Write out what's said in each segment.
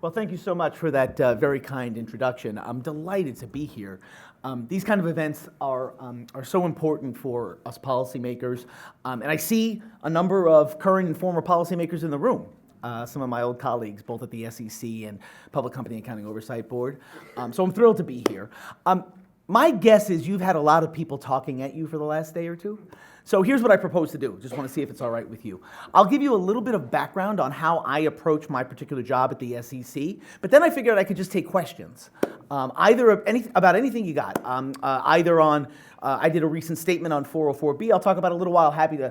Well, thank you so much for that very kind introduction. I'm delighted to be here. These kind of events are so important for us policymakers, and I see a number of current and former policymakers in the room. Some of my old colleagues, both at the SEC and Public Company Accounting Oversight Board. So I'm thrilled to be here. My guess is you've had a lot of people talking at you for the last day or two. So here's what I propose to do. Just want to see if it's all right with you. I'll give you a little bit of background on how I approach my particular job at the SEC, but then I figured I could just take questions, about anything you got. Either on, I did a recent statement on 404B. I'll talk about it a little while. Happy to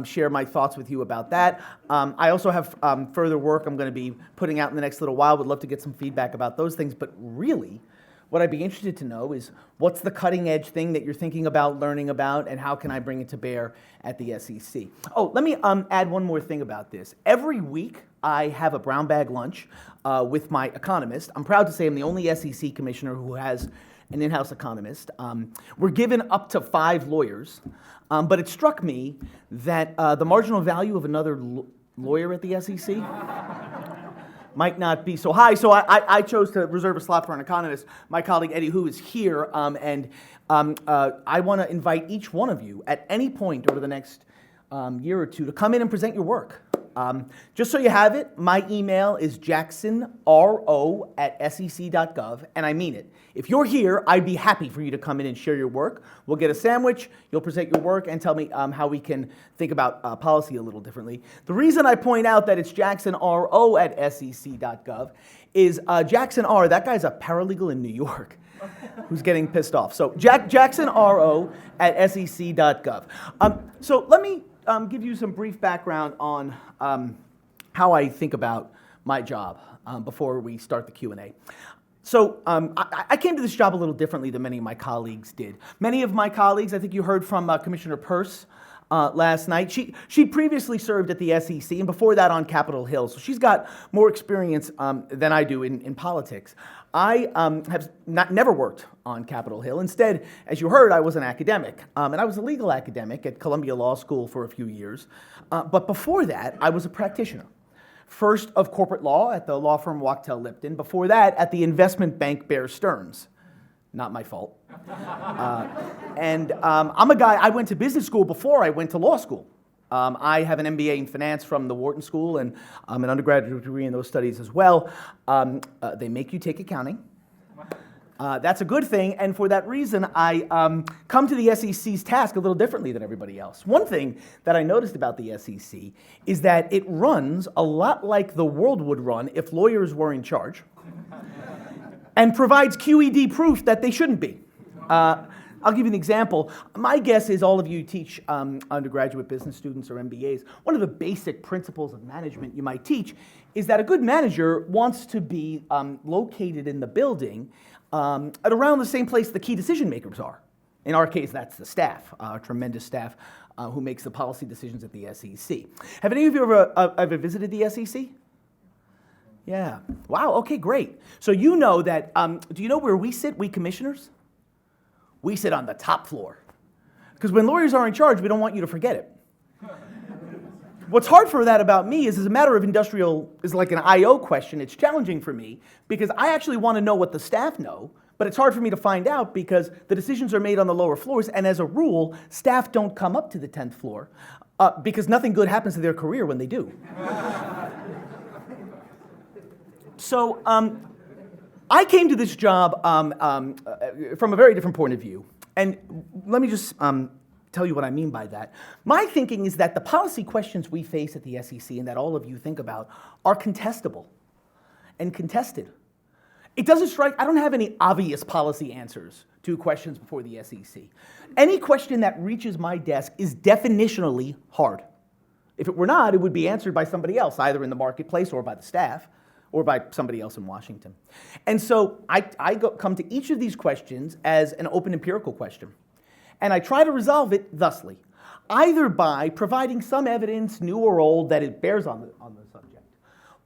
share my thoughts with you about that. I also have further work I'm going to be putting out in the next little while. Would love to get some feedback about those things, but really, what I'd be interested to know is what's the cutting edge thing that you're thinking about, learning about, and how can I bring it to bear at the SEC? Oh, let me add one more thing about this. Every week I have a brown bag lunch with my economist. I'm proud to say I'm the only SEC commissioner who has an in-house economist. We're given up to 5 lawyers, but it struck me that the marginal value of another lawyer at the SEC might not be so high, so I chose to reserve a slot for an economist. My colleague Eddie, who is here, and I want to invite each one of you at any point over the next year or two to come in and present your work. Just so you have it, my email is jacksonro@sec.gov, and I mean it. If you're here, I'd be happy for you to come in and share your work. We'll get a sandwich, you'll present your work, and tell me how we can think about policy a little differently. The reason I point out that it's jacksonro@sec.gov is Jackson R., that guy's a paralegal in New York who's getting pissed off. So jacksonro@sec.gov. So let me give you some brief background on how I think about my job before we start the Q&A. So I came to this job a little differently than many of my colleagues did. Many of my colleagues, I think you heard from Commissioner Peirce last night. She previously served at the SEC and before that on Capitol Hill, so she's got more experience than I do in politics. I have never worked on Capitol Hill. Instead, as you heard, I was an academic, and I was a legal academic at Columbia Law School for a few years. But before that, I was a practitioner. First of corporate law at the law firm Wachtell Lipton. Before that, at the investment bank Bear Stearns. Not my fault. I'm a guy, I went to business school before I went to law school. I have an MBA in finance from the Wharton School and an undergraduate degree in those studies as well. They make you take accounting. That's a good thing, and for that reason, I come to the SEC's task a little differently than everybody else. One thing that I noticed about the SEC is that it runs a lot like the world would run if lawyers were in charge, and provides QED proof that they shouldn't be. I'll give you an example. My guess is all of you teach undergraduate business students or MBAs. One of the basic principles of management you might teach is that a good manager wants to be located in the building at around the same place the key decision makers are. In our case, that's the staff, our tremendous staff who makes the policy decisions at the SEC. Have any of you ever visited the SEC? Yeah. Wow, okay, great. So you know that, do you know where we sit, we commissioners? We sit on the top floor. Because when lawyers are in charge, we don't want you to forget it. What's hard for that about me is, as a matter of is like an I.O. question, it's challenging for me because I actually want to know what the staff know, but it's hard for me to find out because the decisions are made on the lower floors, and as a rule, staff don't come up to the 10th floor because nothing good happens to their career when they do. So I came to this job from a very different point of view, and let me just tell you what I mean by that. My thinking is that the policy questions we face at the SEC and that all of you think about are contestable and contested. It doesn't strike, I don't have any obvious policy answers to questions before the SEC. Any question that reaches my desk is definitionally hard. If it were not, it would be answered by somebody else, either in the marketplace or by the staff, or by somebody else in Washington. And so I come to each of these questions as an open empirical question. And I try to resolve it thusly, either by providing some evidence, new or old, that it bears on the subject,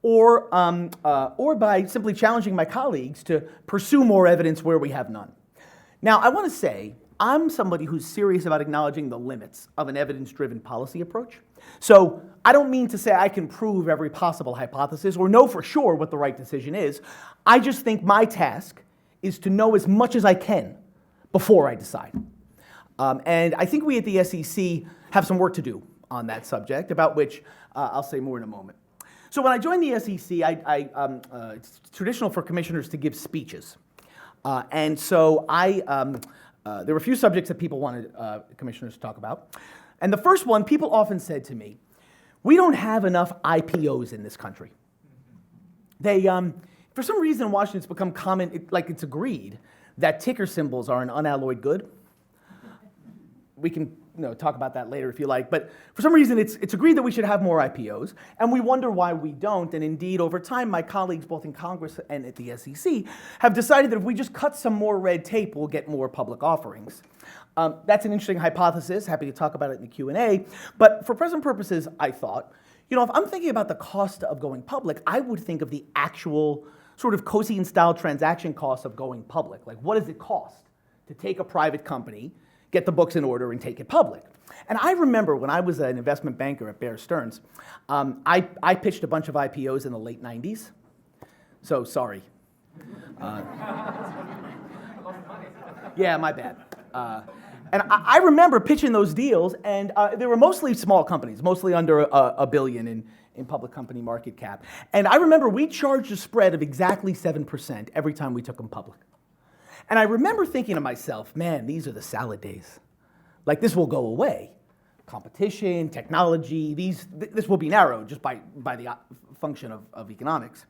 or by simply challenging my colleagues to pursue more evidence where we have none. Now, I want to say I'm somebody who's serious about acknowledging the limits of an evidence-driven policy approach. So I don't mean to say I can prove every possible hypothesis or know for sure what the right decision is. I just think my task is to know as much as I can before I decide. And I think we at the SEC have some work to do on that subject, about which I'll say more in a moment. So when I joined the SEC, it's traditional for commissioners to give speeches. And so there were a few subjects that people wanted commissioners to talk about. And the first one, people often said to me, we don't have enough IPOs in this country. They, for some reason in Washington, it's become common, like it's agreed, that ticker symbols are an unalloyed good. We can talk about that later if you like, but for some reason it's agreed that we should have more IPOs, and we wonder why we don't, and indeed over time my colleagues both in Congress and at the SEC have decided that if we just cut some more red tape, we'll get more public offerings. That's an interesting hypothesis, happy to talk about it in the Q&A, but for present purposes I thought, if I'm thinking about the cost of going public, I would think of the actual sort of Cozy-style transaction costs of going public. Like, what does it cost to take a private company, get the books in order, and take it public? And I remember when I was an investment banker at Bear Stearns, I pitched a bunch of IPOs in the late 90s. So, sorry. Yeah, my bad. And I remember pitching those deals, and they were mostly small companies, mostly under a billion in public company market cap. And I remember we charged a spread of exactly 7% every time we took them public. And I remember thinking to myself, man, these are the salad days. Like, this will go away. Competition, technology, this will be narrowed just by the function of economics.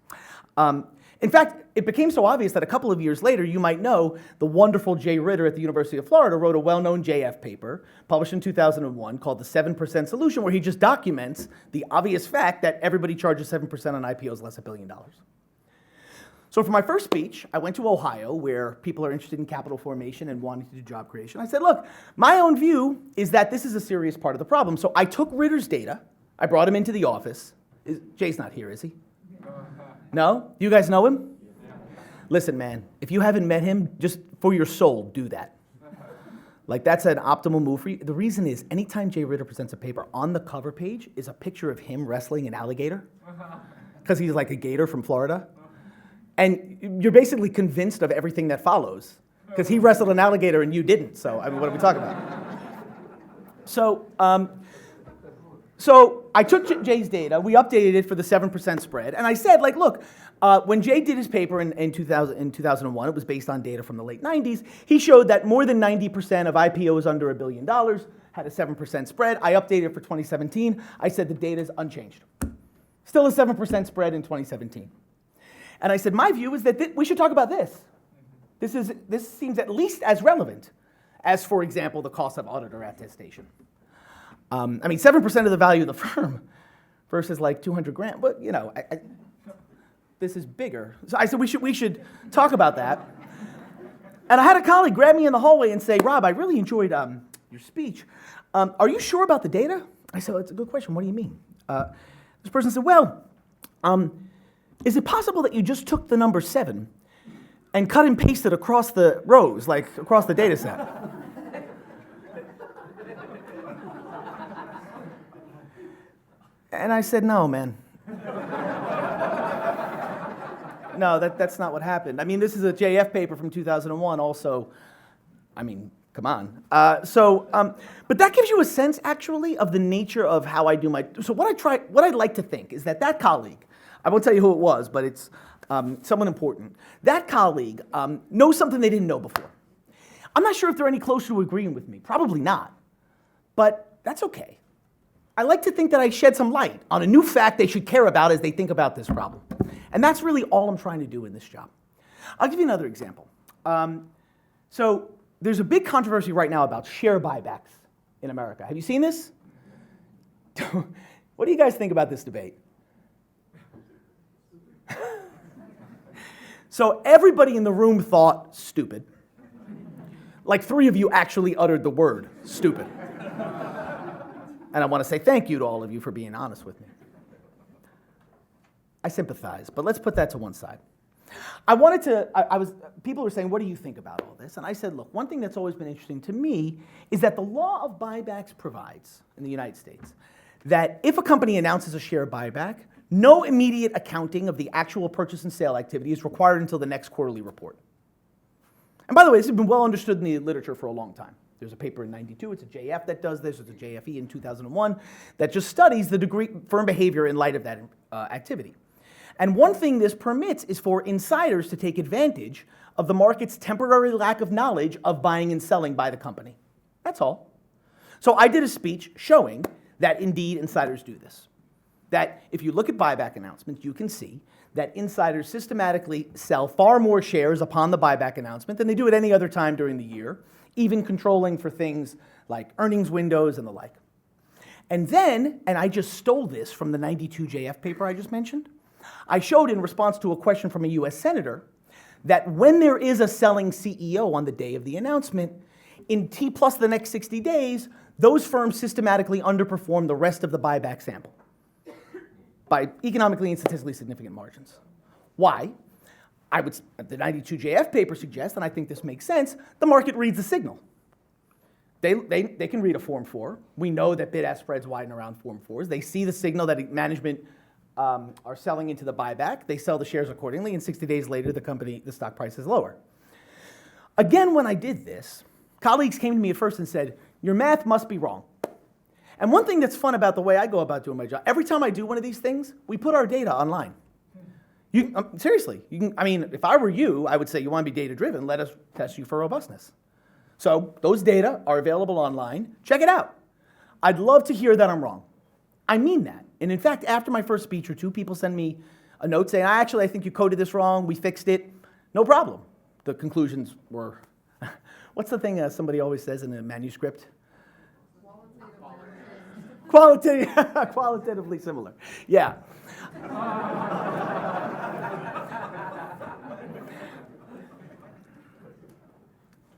In fact, it became so obvious that a couple of years later, you might know, the wonderful Jay Ritter at the University of Florida wrote a well-known JF paper published in 2001 called The 7% Solution, where he just documents the obvious fact that everybody charges 7% on IPOs less $1 billion. So for my first speech, I went to Ohio, where people are interested in capital formation and wanting to do job creation. I said, look, my own view is that this is a serious part of the problem. So I took Ritter's data, I brought him into the office. Jay's not here, is he? No? You guys know him? Listen, man, if you haven't met him, just for your soul, do that. Like, that's an optimal move for you. The reason is, anytime Jay Ritter presents a paper, on the cover page is a picture of him wrestling an alligator, because he's like a gator from Florida. And you're basically convinced of everything that follows, because he wrestled an alligator and you didn't. So, I mean, what are we talking about? So I took Jay's data, we updated it for the 7% spread, and I said, like, look, when Jay did his paper in 2001, it was based on data from the late 90s, he showed that more than 90% of IPOs under $1 billion had a 7% spread. I updated it for 2017. I said the data is unchanged. Still a 7% spread in 2017. And I said, my view is that we should talk about this. This seems at least as relevant as, for example, the cost of auditor attestation. I mean, 7% of the value of the firm versus like 200 grand, but this is bigger. So I said we should talk about that. And I had a colleague grab me in the hallway and say, Rob, I really enjoyed your speech. Are you sure about the data? I said, well, it's a good question. What do you mean? This person said, well, is it possible that you just took the number 7 and cut and pasted across the rows, like across the data set? And I said, no, man. No, that's not what happened. I mean, this is a JF paper from 2001 also. I mean, come on. But that gives you a sense, actually, of the nature of how I do my... So what I'd like to think is that colleague, I won't tell you who it was, but it's someone important. That colleague knows something they didn't know before. I'm not sure if they're any closer to agreeing with me. Probably not. But that's okay. I like to think that I shed some light on a new fact they should care about as they think about this problem. And that's really all I'm trying to do in this job. I'll give you another example. So there's a big controversy right now about share buybacks in America. Have you seen this? What do you guys think about this debate? So everybody in the room thought stupid. Like 3 of you actually uttered the word stupid. And I want to say thank you to all of you for being honest with me. I sympathize, but let's put that to one side. People were saying, what do you think about all this? And I said, look, one thing that's always been interesting to me is that the law of buybacks provides, in the United States, that if a company announces a share buyback, no immediate accounting of the actual purchase and sale activity is required until the next quarterly report. And by the way, this has been well understood in the literature for a long time. There's a paper in '92, it's a JF that does this, it's a JFE in 2001, that just studies the firm behavior in light of that activity. And one thing this permits is for insiders to take advantage of the market's temporary lack of knowledge of buying and selling by the company. That's all. So I did a speech showing that indeed insiders do this. That if you look at buyback announcements, you can see that insiders systematically sell far more shares upon the buyback announcement than they do at any other time during the year, even controlling for things like earnings windows and the like. And then, and I just stole this from the '92 JF paper I just mentioned, I showed in response to a question from a US senator that when there is a selling CEO on the day of the announcement, in T plus the next 60 days, those firms systematically underperform the rest of the buyback sample by economically and statistically significant margins. Why? The '92 JF paper suggests, and I think this makes sense, the market reads the signal. They can read a Form 4. We know that bid-ask spreads widen around Form 4s. They see the signal that management are selling into the buyback. They sell the shares accordingly, and 60 days later, the stock price is lower. Again, when I did this, colleagues came to me at first and said, your math must be wrong. And one thing that's fun about the way I go about doing my job, every time I do one of these things, we put our data online. Seriously, if I were you, I would say you want to be data-driven, let us test you for robustness. So those data are available online. Check it out. I'd love to hear that I'm wrong. I mean that. And in fact, after my first speech or two, people send me a note saying, I think you coded this wrong, we fixed it. No problem. The conclusions were, what's the thing somebody always says in a manuscript? Qualitatively similar. Yeah.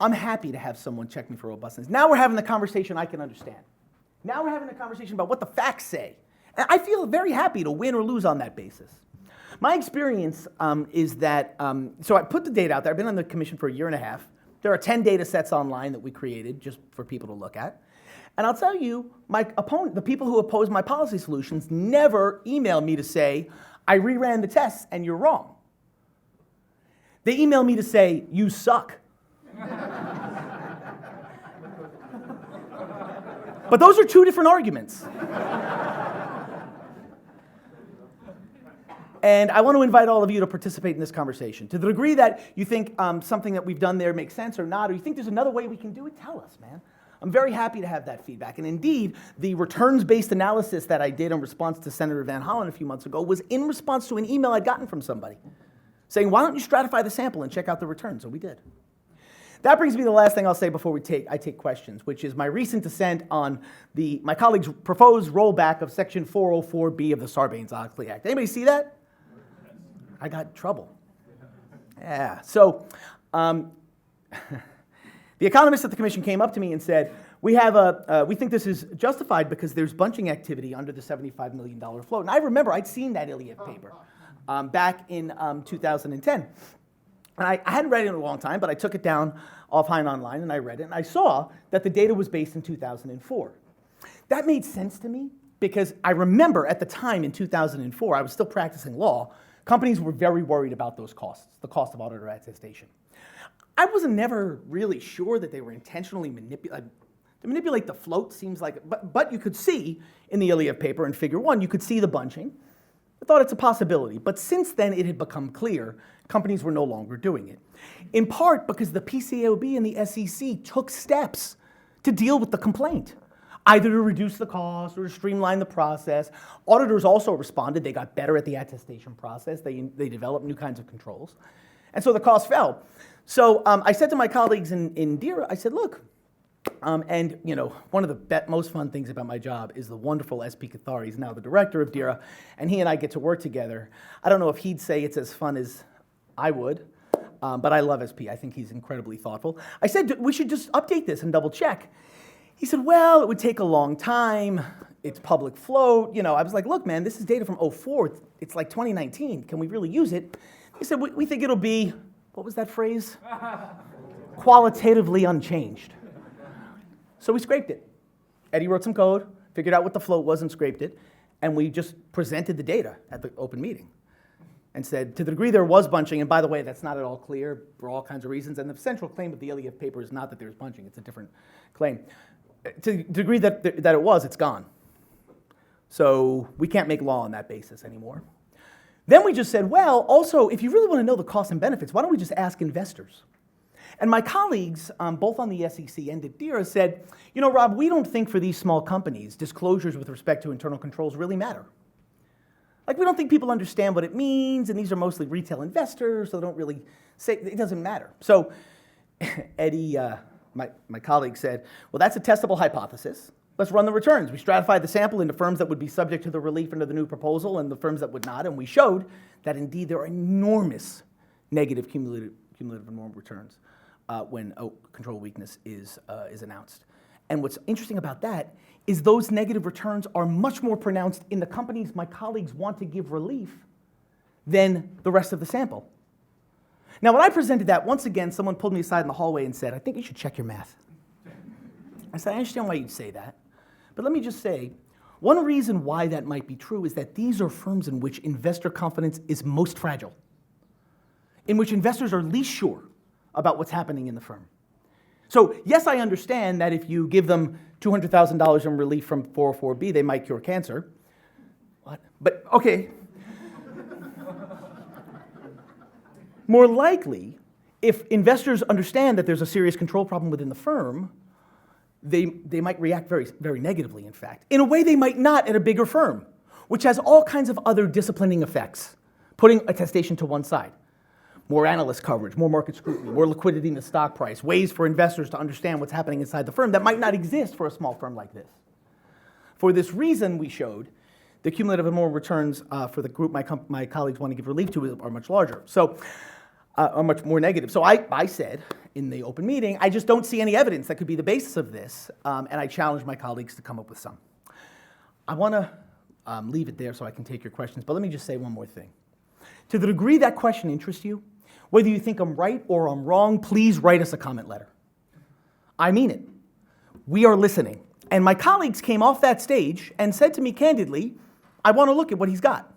I'm happy to have someone check me for robustness. Now we're having the conversation I can understand. Now we're having a conversation about what the facts say. And I feel very happy to win or lose on that basis. My experience is that, so I put the data out there. I've been on the commission for a year and a half. There are 10 data sets online that we created just for people to look at. And I'll tell you, the people who oppose my policy solutions never email me to say, I reran the tests and you're wrong. They email me to say, you suck. But those are two different arguments. And I want to invite all of you to participate in this conversation. To the degree that you think something that we've done there makes sense or not, or you think there's another way we can do it, tell us, man. I'm very happy to have that feedback. And indeed, the returns-based analysis that I did in response to Senator Van Hollen a few months ago was in response to an email I'd gotten from somebody saying, why don't you stratify the sample and check out the returns? So we did. That brings me to the last thing I'll say before I take questions, which is my recent dissent on my colleague's proposed rollback of Section 404B of the Sarbanes-Oxley Act. Anybody see that? I got in trouble. Yeah. So the economists at the commission came up to me and said, we think this is justified because there's bunching activity under the $75 million float. And I remember I'd seen that Iliev paper back in 2010. And I hadn't read it in a long time, but I took it down offline online and I read it. And I saw that the data was based in 2004. That made sense to me because I remember at the time in 2004, I was still practicing law. Companies were very worried about those costs, the cost of auditor attestation. I wasn't never really sure that they were intentionally manipulate the float seems like, but you could see in the Iliev paper in Figure 1, you could see the bunching. I thought it's a possibility, but since then it had become clear companies were no longer doing it. In part because the PCAOB and the SEC took steps to deal with the complaint, either to reduce the cost or to streamline the process. Auditors also responded. They got better at the attestation process. They developed new kinds of controls. And so the cost fell. So I said to my colleagues in DERA, I said, look, and one of the most fun things about my job is the wonderful SP Cathari. He's now the director of DERA, and he and I get to work together. I don't know if he'd say it's as fun as I would, but I love SP. I think he's incredibly thoughtful. I said, we should just update this and double check. He said, well, it would take a long time. It's public float. I was like, look, man, this is data from '04. It's like 2019. Can we really use it? He said, we think it'll be, what was that phrase? Qualitatively unchanged. So we scraped it. Eddie wrote some code, figured out what the float was and scraped it, and we just presented the data at the open meeting and said, to the degree there was bunching, and by the way, that's not at all clear for all kinds of reasons, and the central claim of the LEF paper is not that there's bunching, it's a different claim. To the degree that it was, it's gone. So we can't make law on that basis anymore. Then we just said, well, also, if you really want to know the costs and benefits, why don't we just ask investors? And my colleagues, both on the SEC and at DERA, said, you know, Rob, we don't think for these small companies, disclosures with respect to internal controls really matter. Like, we don't think people understand what it means, and these are mostly retail investors, so they don't really say, it doesn't matter. So Eddie, my colleague, said, well, that's a testable hypothesis. Let's run the returns. We stratified the sample into firms that would be subject to the relief under the new proposal and the firms that would not, and we showed that indeed there are enormous negative cumulative and normal returns when a control weakness is announced. And what's interesting about that is those negative returns are much more pronounced in the companies my colleagues want to give relief than the rest of the sample. Now, when I presented that, once again, someone pulled me aside in the hallway and said, I think you should check your math. I said, I understand why you'd say that, but let me just say, one reason why that might be true is that these are firms in which investor confidence is most fragile, in which investors are least sure about what's happening in the firm. So yes, I understand that if you give them $200,000 in relief from 404B, they might cure cancer. What? But okay. More likely, if investors understand that there's a serious control problem within the firm, they might react very, very negatively, in fact, in a way they might not at a bigger firm, which has all kinds of other disciplining effects, putting attestation to one side. More analyst coverage, more market scrutiny, more liquidity in the stock price, ways for investors to understand what's happening inside the firm that might not exist for a small firm like this. For this reason, we showed the cumulative and more returns for the group my colleagues want to give relief to are much larger, so are much more negative. So I said in the open meeting, I just don't see any evidence that could be the basis of this, and I challenged my colleagues to come up with some. I want to leave it there so I can take your questions, but let me just say one more thing. To the degree that question interests you, whether you think I'm right or I'm wrong, please write us a comment letter. I mean it. We are listening. And my colleagues came off that stage and said to me candidly, I want to look at what he's got.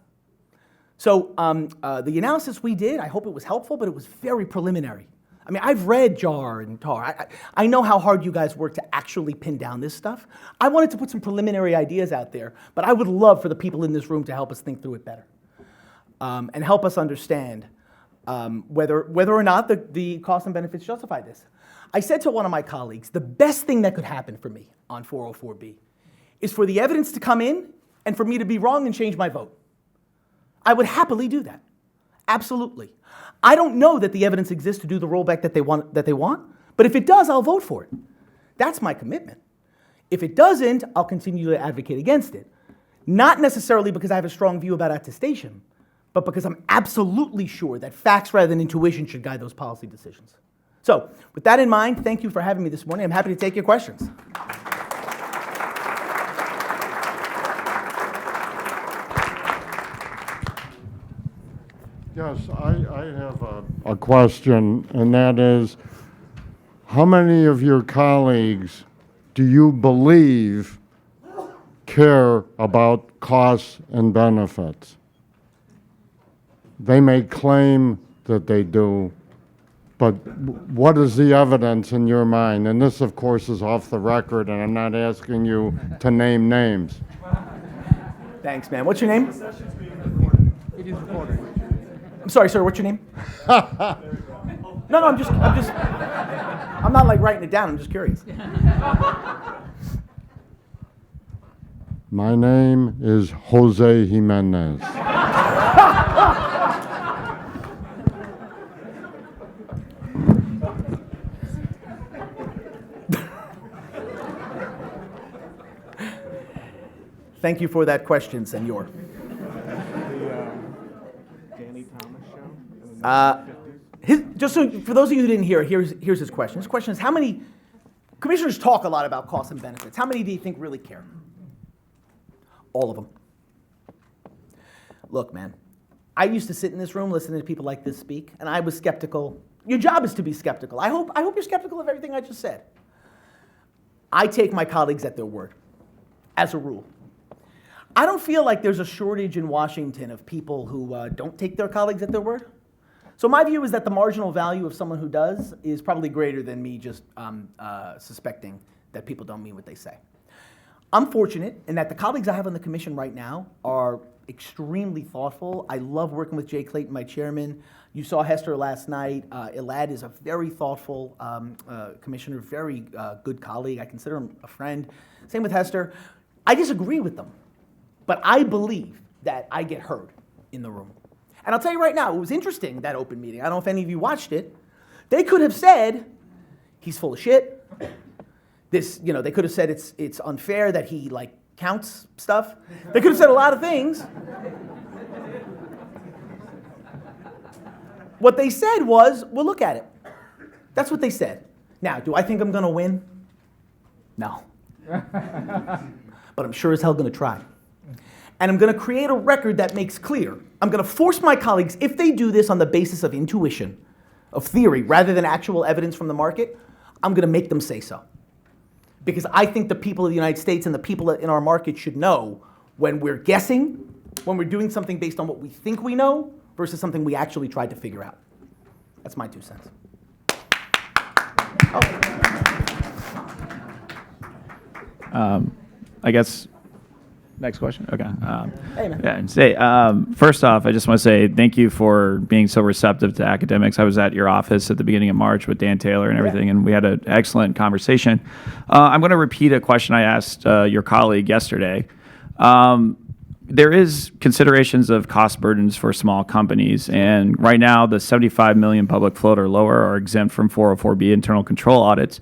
So the analysis we did, I hope it was helpful, but it was very preliminary. I mean, I've read JAR and TAR. I know how hard you guys work to actually pin down this stuff. I wanted to put some preliminary ideas out there, but I would love for the people in this room to help us think through it better and help us understand whether or not the costs and benefits justify this. I said to one of my colleagues, the best thing that could happen for me on 404B is for the evidence to come in and for me to be wrong and change my vote. I would happily do that, absolutely. I don't know that the evidence exists to do the rollback that they want, but if it does, I'll vote for it. That's my commitment. If it doesn't, I'll continue to advocate against it. Not necessarily because I have a strong view about attestation, but because I'm absolutely sure that facts rather than intuition should guide those policy decisions. So, with that in mind, thank you for having me this morning. I'm happy to take your questions. Yes, I have a question, and that is, how many of your colleagues do you believe care about costs and benefits? They may claim that they do, but what is the evidence in your mind? And this, of course, is off the record, and I'm not asking you to name names. Thanks, man. What's your name? The session's being recorded. It is recorded. I'm sorry, sir, what's your name? No, I'm not like writing it down, I'm just curious. My name is Jose Jimenez. Thank you for that question, senor. Just so, for those of you who didn't hear, here's his question. His question is, how many, commissioners talk a lot about costs and benefits. How many do you think really care? All of them. Look, man, I used to sit in this room listening to people like this speak, and I was skeptical. Your job is to be skeptical. I hope you're skeptical of everything I just said. I take my colleagues at their word, as a rule. I don't feel like there's a shortage in Washington of people who don't take their colleagues at their word. So my view is that the marginal value of someone who does is probably greater than me just suspecting that people don't mean what they say. I'm fortunate in that the colleagues I have on the commission right now are extremely thoughtful. I love working with Jay Clayton, my chairman. You saw Hester last night. Elad is a very thoughtful commissioner, very good colleague. I consider him a friend. Same with Hester. I disagree with them, but I believe that I get heard in the room. And I'll tell you right now, it was interesting, that open meeting. I don't know if any of you watched it. They could have said, he's full of shit. They could have said it's unfair that he counts stuff. They could have said a lot of things. What they said was, well, look at it. That's what they said. Now, do I think I'm going to win? No. But I'm sure as hell going to try. And I'm going to create a record that makes clear. I'm going to force my colleagues, if they do this on the basis of intuition, of theory, rather than actual evidence from the market, I'm going to make them say so. Because I think the people of the United States and the people in our market should know when we're guessing, when we're doing something based on what we think we know, versus something we actually tried to figure out. That's my 2 cents. I guess, next question? Okay. Hey, man. Yeah, and say, first off, I just want to say thank you for being so receptive to academics. I was at your office at the beginning of March with Dan Taylor and everything, and we had an excellent conversation. I'm going to repeat a question I asked your colleague yesterday. There is considerations of cost burdens for small companies, and right now the 75 million public float or lower are exempt from 404B internal control audits.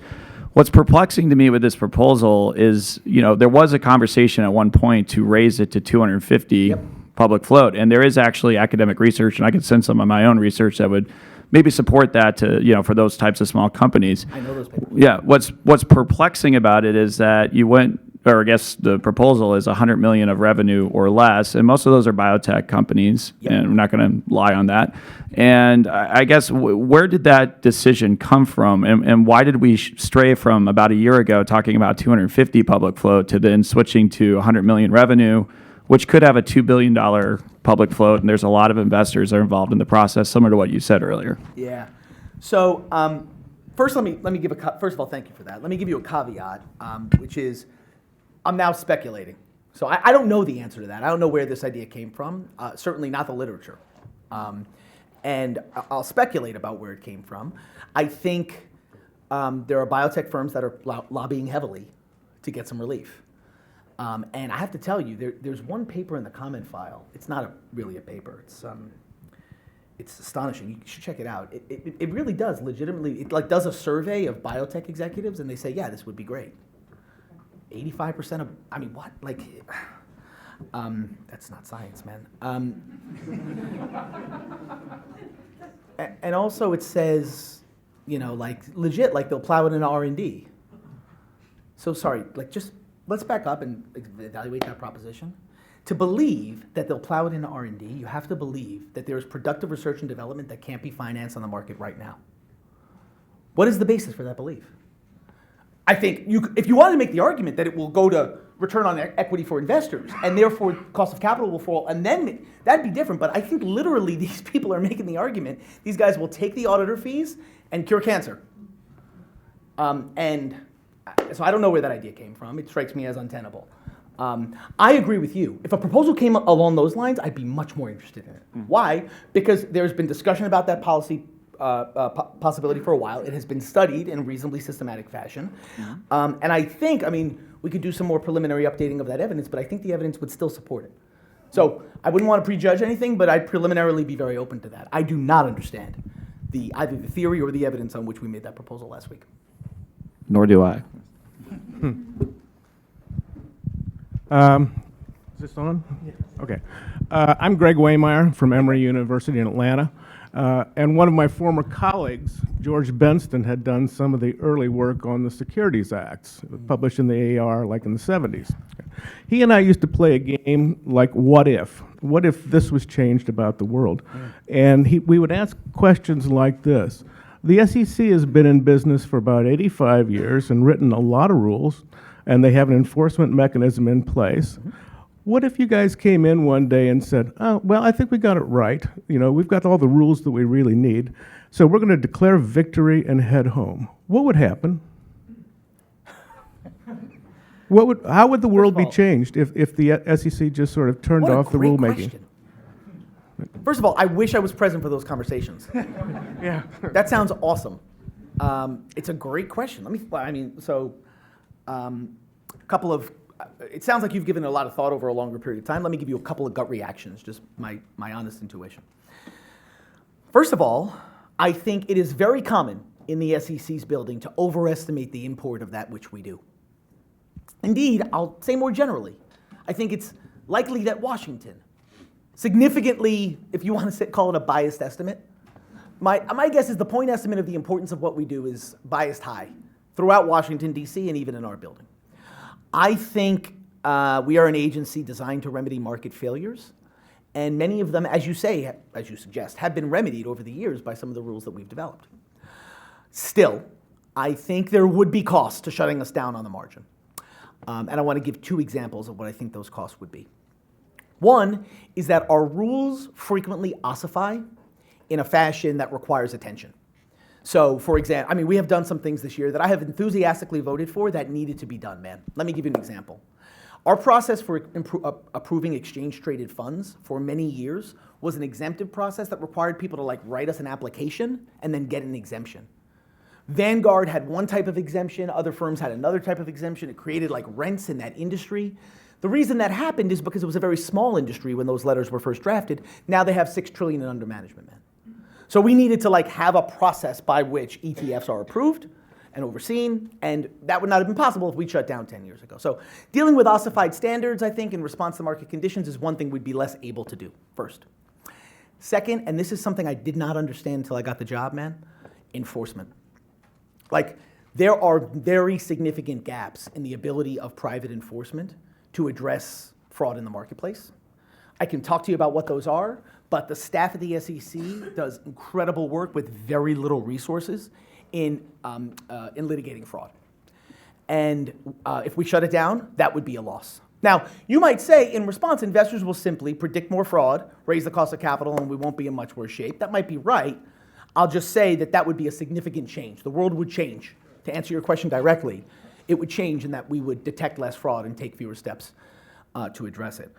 What's perplexing to me with this proposal is, there was a conversation at one point to raise it to 250 public float, and there is actually academic research, and I could send some of my own research that would maybe support that to, for those types of small companies. I know those people. Yeah, what's perplexing about it is that you went, or I guess the proposal is 100 million of revenue or less, and most of those are biotech companies, and I'm not going to lie on that. And I guess where did that decision come from, and why did we stray from about a year ago talking about 250 public float to then switching to 100 million revenue, which could have a $2 billion public float, and there's a lot of investors that are involved in the process, similar to what you said earlier. Yeah. So first, let me give first of all, thank you for that. Let me give you a caveat, which is, I'm now speculating. So I don't know the answer to that. I don't know where this idea came from, certainly not the literature. And I'll speculate about where it came from. I think there are biotech firms that are lobbying heavily to get some relief. And I have to tell you, there's one paper in the comment file. It's not really a paper. It's astonishing. You should check it out. It really does legitimately, it does a survey of biotech executives, and they say, yeah, this would be great. 85% of, what? That's not science, man. And also it says, legit, they'll plow it into R&D. So sorry, just let's back up and evaluate that proposition. To believe that they'll plow it into R&D, you have to believe that there is productive research and development that can't be financed on the market right now. What is the basis for that belief? I think if you wanted to make the argument that it will go to return on equity for investors, and therefore cost of capital will fall, and then that'd be different. But I think literally these people are making the argument, these guys will take the auditor fees and cure cancer. And so I don't know where that idea came from. It strikes me as untenable. I agree with you. If a proposal came along those lines, I'd be much more interested in it. Why? Because there's been discussion about that policy possibility for a while. It has been studied in a reasonably systematic fashion. And I think, we could do some more preliminary updating of that evidence, but I think the evidence would still support it. So I wouldn't want to prejudge anything, but I'd preliminarily be very open to that. I do not understand either the theory or the evidence on which we made that proposal last week. Nor do I. Is this on? Yeah. Okay. I'm Greg Waymeyer from Emory University in Atlanta. And one of my former colleagues, George Benston, had done some of the early work on the Securities Acts, published in the AR like in the 70s. He and I used to play a game like What If? What if this was changed about the world? And we would ask questions like this. The SEC has been in business for about 85 years and written a lot of rules, and they have an enforcement mechanism in place. What if you guys came in one day and said, oh, well, I think we got it right. You know, we've got all the rules that we really need, so we're going to declare victory and head home. What would happen? How would the world be changed if the SEC just sort of turned off the rulemaking? Question. First of all, I wish I was present for those conversations. Yeah. That sounds awesome. It's a great question. Couple of, it sounds like you've given it a lot of thought over a longer period of time. Let me give you a couple of gut reactions, just my honest intuition. First of all, I think it is very common in the SEC's building to overestimate the import of that which we do. Indeed, I'll say more generally, I think it's likely that Washington, significantly, if you want to call it a biased estimate, my guess is the point estimate of the importance of what we do is biased high throughout Washington, D.C., and even in our building. I think we are an agency designed to remedy market failures, and many of them, as you say, as you suggest, have been remedied over the years by some of the rules that we've developed. Still, I think there would be costs to shutting us down on the margin. And I want to give two examples of what I think those costs would be. One is that our rules frequently ossify in a fashion that requires attention. So, for example, we have done some things this year that I have enthusiastically voted for that needed to be done, man. Let me give you an example. Our process for approving exchange-traded funds for many years was an exemptive process that required people to write us an application and then get an exemption. Vanguard had one type of exemption, other firms had another type of exemption. It created rents in that industry. The reason that happened is because it was a very small industry when those letters were first drafted. Now they have $6 trillion in under management, man. So we needed to have a process by which ETFs are approved and overseen, and that would not have been possible if we shut down 10 years ago. So dealing with ossified standards, I think, in response to market conditions is one thing we'd be less able to do, first. Second, and this is something I did not understand until I got the job, man, enforcement. There are very significant gaps in the ability of private enforcement to address fraud in the marketplace. I can talk to you about what those are, but the staff at the SEC does incredible work with very little resources in litigating fraud. And if we shut it down, that would be a loss. Now, you might say, in response, investors will simply predict more fraud, raise the cost of capital, and we won't be in much worse shape. That might be right. I'll just say that that would be a significant change. The world would change. To answer your question directly, it would change in that we would detect less fraud and take fewer steps to address it.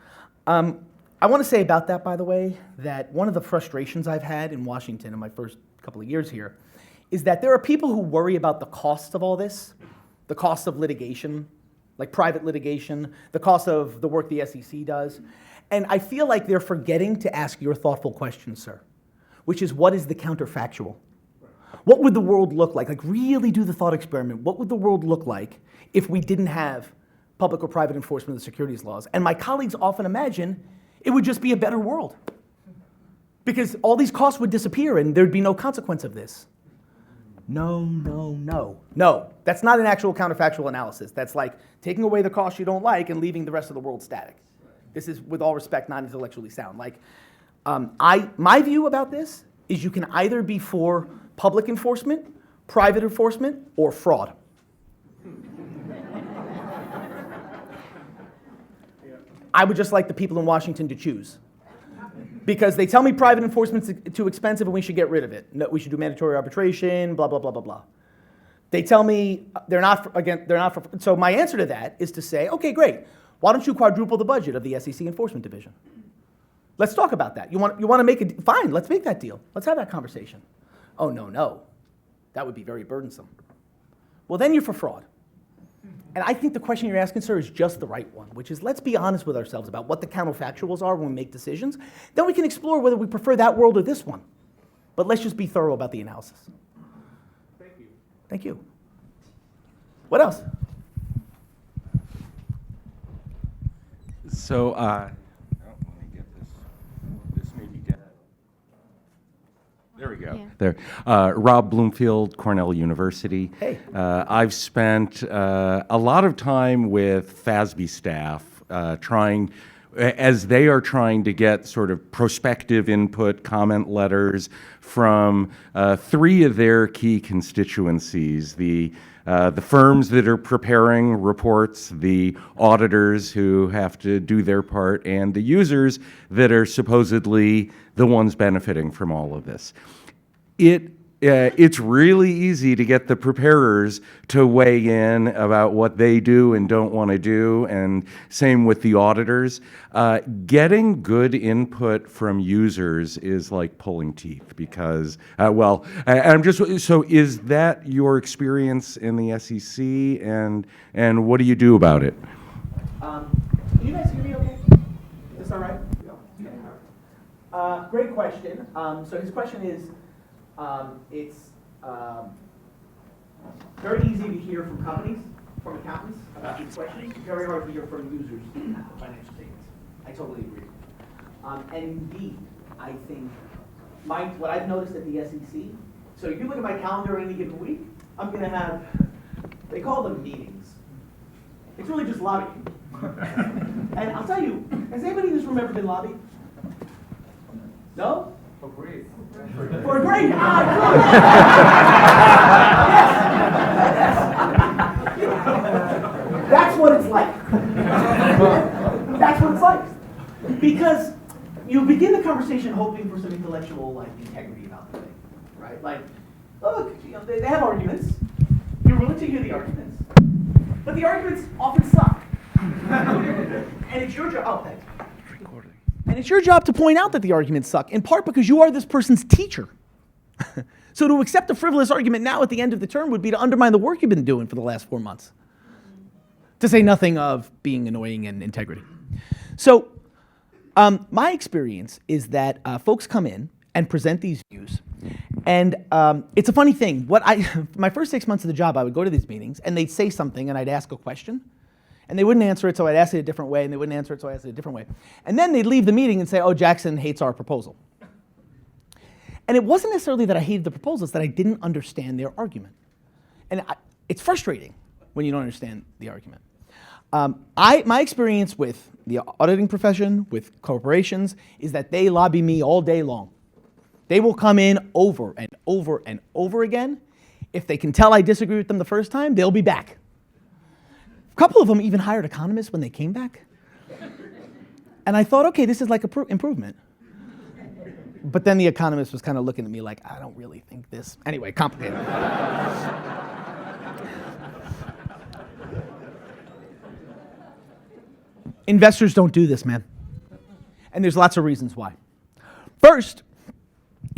I want to say about that, by the way, that one of the frustrations I've had in Washington in my first couple of years here is that there are people who worry about the cost of all this, the cost of litigation, like private litigation, the cost of the work the SEC does. And I feel like they're forgetting to ask your thoughtful question, sir, which is, what is the counterfactual? What would the world look like? Really do the thought experiment. What would the world look like if we didn't have public or private enforcement of the securities laws? And my colleagues often imagine it would just be a better world because all these costs would disappear and there'd be no consequence of this. No. That's not an actual counterfactual analysis. That's like taking away the costs you don't like and leaving the rest of the world static. This is, with all respect, not intellectually sound. My view about this is you can either be for public enforcement, private enforcement, or fraud. I would just like the people in Washington to choose. Because they tell me private enforcement's too expensive and we should get rid of it. No, we should do mandatory arbitration, blah, blah, blah, blah, blah. They tell me they're not for, so my answer to that is to say, okay, great. Why don't you quadruple the budget of the SEC Enforcement Division? Let's talk about that. You want to make it, fine, let's make that deal. Let's have that conversation. Oh, no. That would be very burdensome. Well, then you're for fraud. And I think the question you're asking, sir, is just the right one, which is let's be honest with ourselves about what the counterfactuals are when we make decisions. Then we can explore whether we prefer that world or this one. But let's just be thorough about the analysis. Thank you. Thank you. What else? So, let me get this. This may be dead. There we go. Yeah. There. Rob Bloomfield, Cornell University. Hey. I've spent a lot of time with FASB staff as they are trying to get sort of prospective input, comment letters from three of their key constituencies, the firms that are preparing reports, the auditors who have to do their part, and the users that are supposedly the ones benefiting from all of this. It's really easy to get the preparers to weigh in about what they do and don't want to do, and same with the auditors. Getting good input from users is like pulling teeth because, so is that your experience in the SEC, and what do you do about it? Can you guys hear me okay? Is this all right? Great question. So his question is, it's very easy to hear from companies, from accountants about these questions. Very hard to hear from users of financial statements. I totally agree. And indeed, I think what I've noticed at the SEC, so if you look at my calendar any given week, I'm going to have, they call them meetings. It's really just lobbying. And I'll tell you, has anybody in this room ever been lobbied? No? For free. For free? Yes. That's what it's like. That's what it's like. Because you begin the conversation hoping for some intellectual integrity about the thing, right? Like, look, they have arguments. You're willing to hear the arguments, but the arguments often suck. And it's your job. Oh, thanks. And it's your job to point out that the arguments suck, in part because you are this person's teacher. So to accept a frivolous argument now at the end of the term would be to undermine the work you've been doing for the last 4 months. To say nothing of being annoying and integrity. So my experience is that folks come in and present these views. And it's a funny thing. My first 6 months of the job, I would go to these meetings and they'd say something and I'd ask a question. And they wouldn't answer it, so I'd ask it a different way, and they wouldn't answer it, so I asked it a different way. And then they'd leave the meeting and say, oh, Jackson hates our proposal. And it wasn't necessarily that I hated the proposal, it's that I didn't understand their argument. And it's frustrating when you don't understand the argument. My experience with the auditing profession, with corporations, is that they lobby me all day long. They will come in over and over and over again. If they can tell I disagree with them the first time, they'll be back. A couple of them even hired economists when they came back. And I thought, okay, this is like an improvement. But then the economist was kind of looking at me like, I don't really think this. Anyway, complicated. Investors don't do this, man. And there's lots of reasons why. First,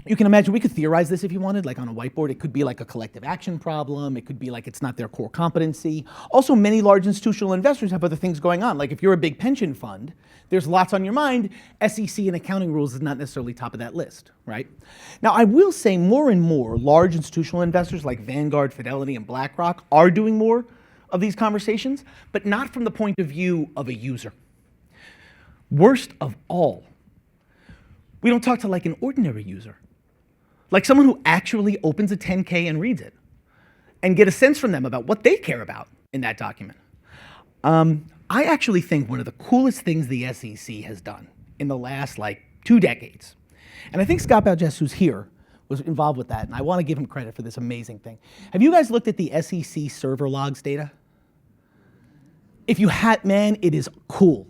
you can imagine we could theorize this if you wanted, like on a whiteboard. It could be like a collective action problem. It could be like it's not their core competency. Also, many large institutional investors have other things going on. Like if you're a big pension fund, there's lots on your mind. SEC and accounting rules is not necessarily top of that list, right? Now, I will say more and more large institutional investors like Vanguard, Fidelity, and BlackRock are doing more of these conversations, but not from the point of view of a user. Worst of all, we don't talk to like an ordinary user. Like someone who actually opens a 10K and reads it and get a sense from them about what they care about in that document. I actually think one of the coolest things the SEC has done in the last 2 decades, and I think Scott Balgess, who's here, was involved with that, and I want to give him credit for this amazing thing. Have you guys looked at the SEC server logs data? If you had, man, it is cool.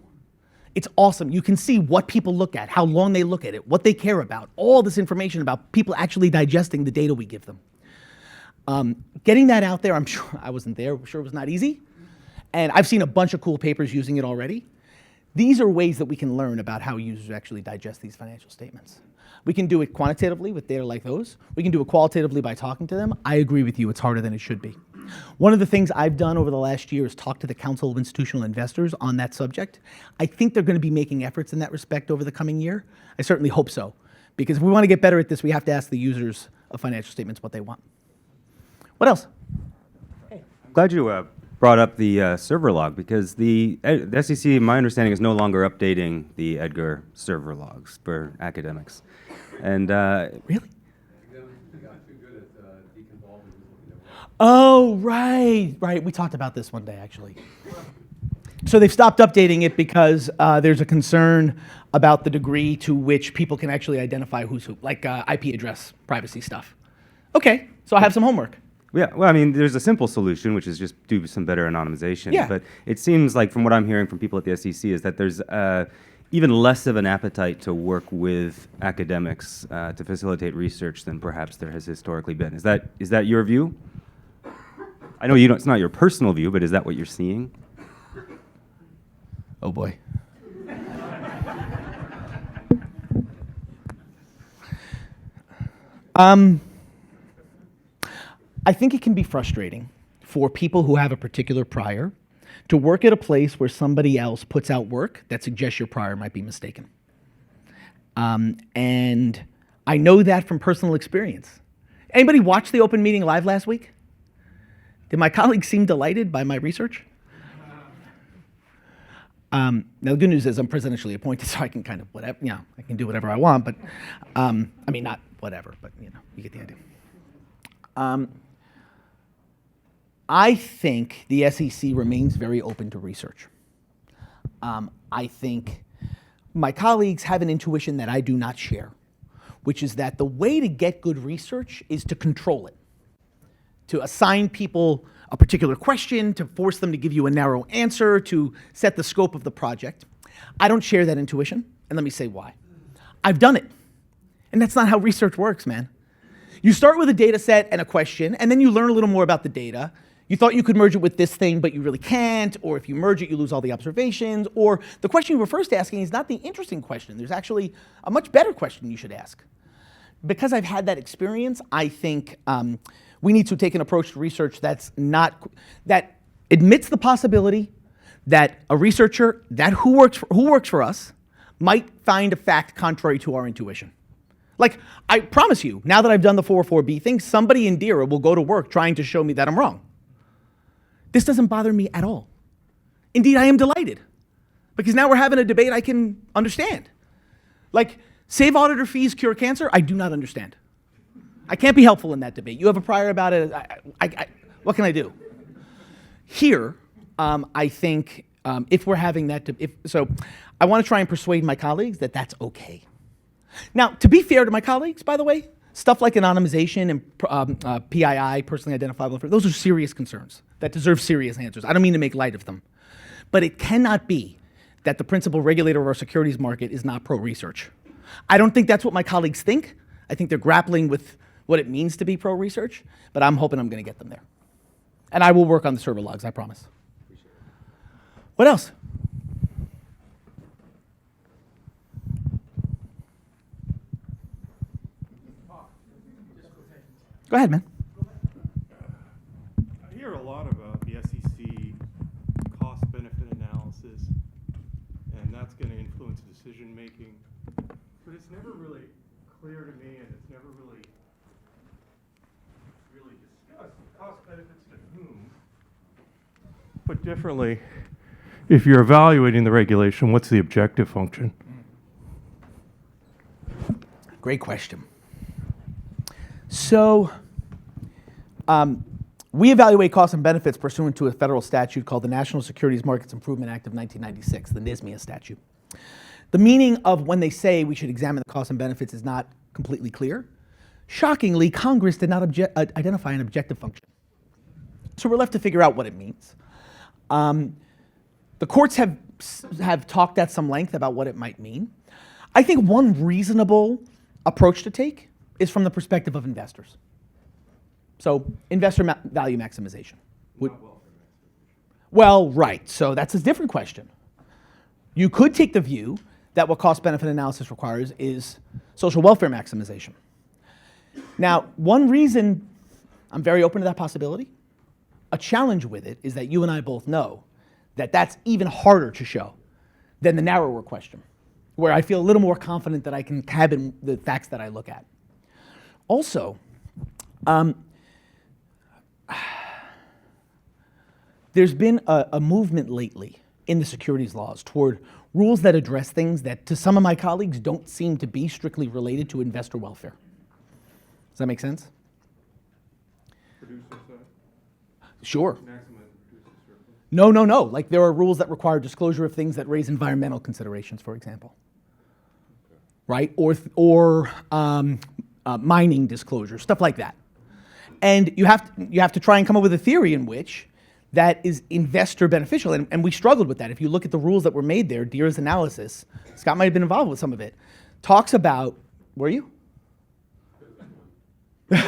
It's awesome. You can see what people look at, how long they look at it, what they care about, all this information about people actually digesting the data we give them. Getting that out there, I'm sure, I wasn't there, I'm sure it was not easy. And I've seen a bunch of cool papers using it already. These are ways that we can learn about how users actually digest these financial statements. We can do it quantitatively with data like those. We can do it qualitatively by talking to them. I agree with you, it's harder than it should be. One of the things I've done over the last year is talk to the Council of Institutional Investors on that subject. I think they're going to be making efforts in that respect over the coming year. I certainly hope so. Because if we want to get better at this, we have to ask the users of financial statements what they want. What else? I'm glad you brought up the server log, because the SEC, my understanding, is no longer updating the Edgar server logs for academics. And Really? Oh, right. We talked about this one day, actually. So they've stopped updating it because there's a concern about the degree to which people can actually identify who's who, like IP address privacy stuff. Okay, so I have some homework. Yeah, well, I mean, there's a simple solution, which is just do some better anonymization. Yeah. But it seems like, from what I'm hearing from people at the SEC, is that there's even less of an appetite to work with academics to facilitate research than perhaps there has historically been. Is that your view? I know you don't. It's not your personal view, but is that what you're seeing? Oh boy. I think it can be frustrating for people who have a particular prior to work at a place where somebody else puts out work that suggests your prior might be mistaken. And I know that from personal experience. Anybody watch the open meeting live last week? Did my colleagues seem delighted by my research? Now the good news is I'm presidentially appointed, so I can kind of whatever, I can do whatever I want, but, I mean, not whatever, but you get the idea. I think the SEC remains very open to research. I think my colleagues have an intuition that I do not share, which is that the way to get good research is to control it, to assign people a particular question, to force them to give you a narrow answer, to set the scope of the project. I don't share that intuition, and let me say why. I've done it, and that's not how research works, man. You start with a data set and a question, and then you learn a little more about the data. You thought you could merge it with this thing, but you really can't, or if you merge it, you lose all the observations, or the question you were first asking is not the interesting question. There's actually a much better question you should ask. Because I've had that experience, I think we need to take an approach to research that admits the possibility that a researcher who works for us might find a fact contrary to our intuition. Like, I promise you, now that I've done the 404B thing, somebody in DERA will go to work trying to show me that I'm wrong. This doesn't bother me at all. Indeed, I am delighted, because now we're having a debate I can understand. Like, save auditor fees, cure cancer? I do not understand. I can't be helpful in that debate. You have a prior about it. What can I do? Here, I think if we're having that, so I want to try and persuade my colleagues that that's okay. Now, to be fair to my colleagues, by the way, stuff like anonymization and PII, personally identifiable, those are serious concerns that deserve serious answers. I don't mean to make light of them. But it cannot be that the principal regulator of our securities market is not pro-research. I don't think that's what my colleagues think. I think they're grappling with what it means to be pro-research, but I'm hoping I'm going to get them there. And I will work on the server logs, I promise. What else? Go ahead, man. I hear a lot about the SEC cost-benefit analysis, and that's going to influence decision-making. But it's never really clear to me, and it's never really discussed. Cost benefits to whom? Put differently, if you're evaluating the regulation, what's the objective function? Great question. So, we evaluate costs and benefits pursuant to a federal statute called the National Securities Markets Improvement Act of 1996, the NSMIA statute. The meaning of when they say we should examine the costs and benefits is not completely clear. Shockingly, Congress did not identify an objective function. So we're left to figure out what it means. The courts have talked at some length about what it might mean. I think one reasonable approach to take is from the perspective of investors. So investor value maximization. Well, right, so that's a different question. You could take the view that what cost-benefit analysis requires is social welfare maximization. Now, one reason I'm very open to that possibility, a challenge with it is that you and I both know that that's even harder to show than the narrower question, where I feel a little more confident that I can cabin the facts that I look at. Also, there's been a movement lately in the securities laws toward rules that address things that to some of my colleagues don't seem to be strictly related to investor welfare. Does that make sense? Sure. Maximize producer surplus. No. Like there are rules that require disclosure of things that raise environmental considerations, for example. Right? Or mining disclosure, stuff like that. And you have to try and come up with a theory in which that is investor beneficial. And we struggled with that. If you look at the rules that were made there, Deere's analysis, Scott might have been involved with some of it, talks about, were you? You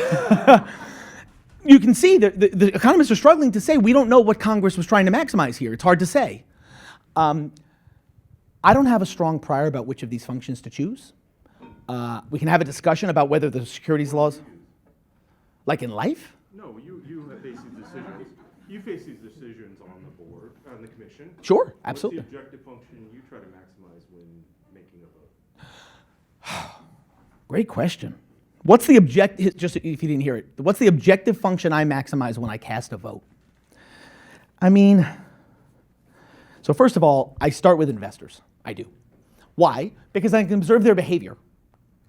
can see that the economists are struggling to say, we don't know what Congress was trying to maximize here. It's hard to say. I don't have a strong prior about which of these functions to choose. We can have a discussion about whether the securities laws, like in life? No, you have faced these decisions. You face these decisions on the board, on the commission. Sure, absolutely. What's the objective function you try to maximize when making a vote? Great question. What's the objective, just if you didn't hear it, what's the objective function I maximize when I cast a vote? I mean, so first of all, I start with investors. I do. Why? Because I can observe their behavior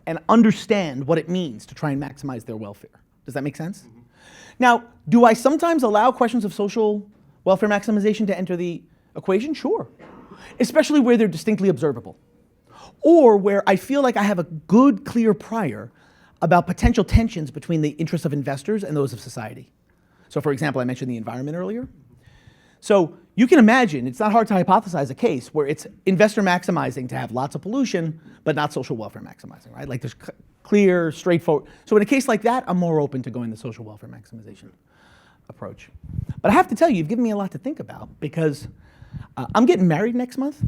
and understand what it means to try and maximize their welfare. Does that make sense? Mm-hmm. Now, do I sometimes allow questions of social welfare maximization to enter the equation? Sure. Especially where they're distinctly observable. Or where I feel like I have a good, clear prior about potential tensions between the interests of investors and those of society. So for example, I mentioned the environment earlier. So you can imagine, it's not hard to hypothesize a case where it's investor maximizing to have lots of pollution, but not social welfare maximizing, right? Like there's clear, straightforward. So in a case like that, I'm more open to going the social welfare maximization approach. But I have to tell you, you've given me a lot to think about because I'm getting married next month.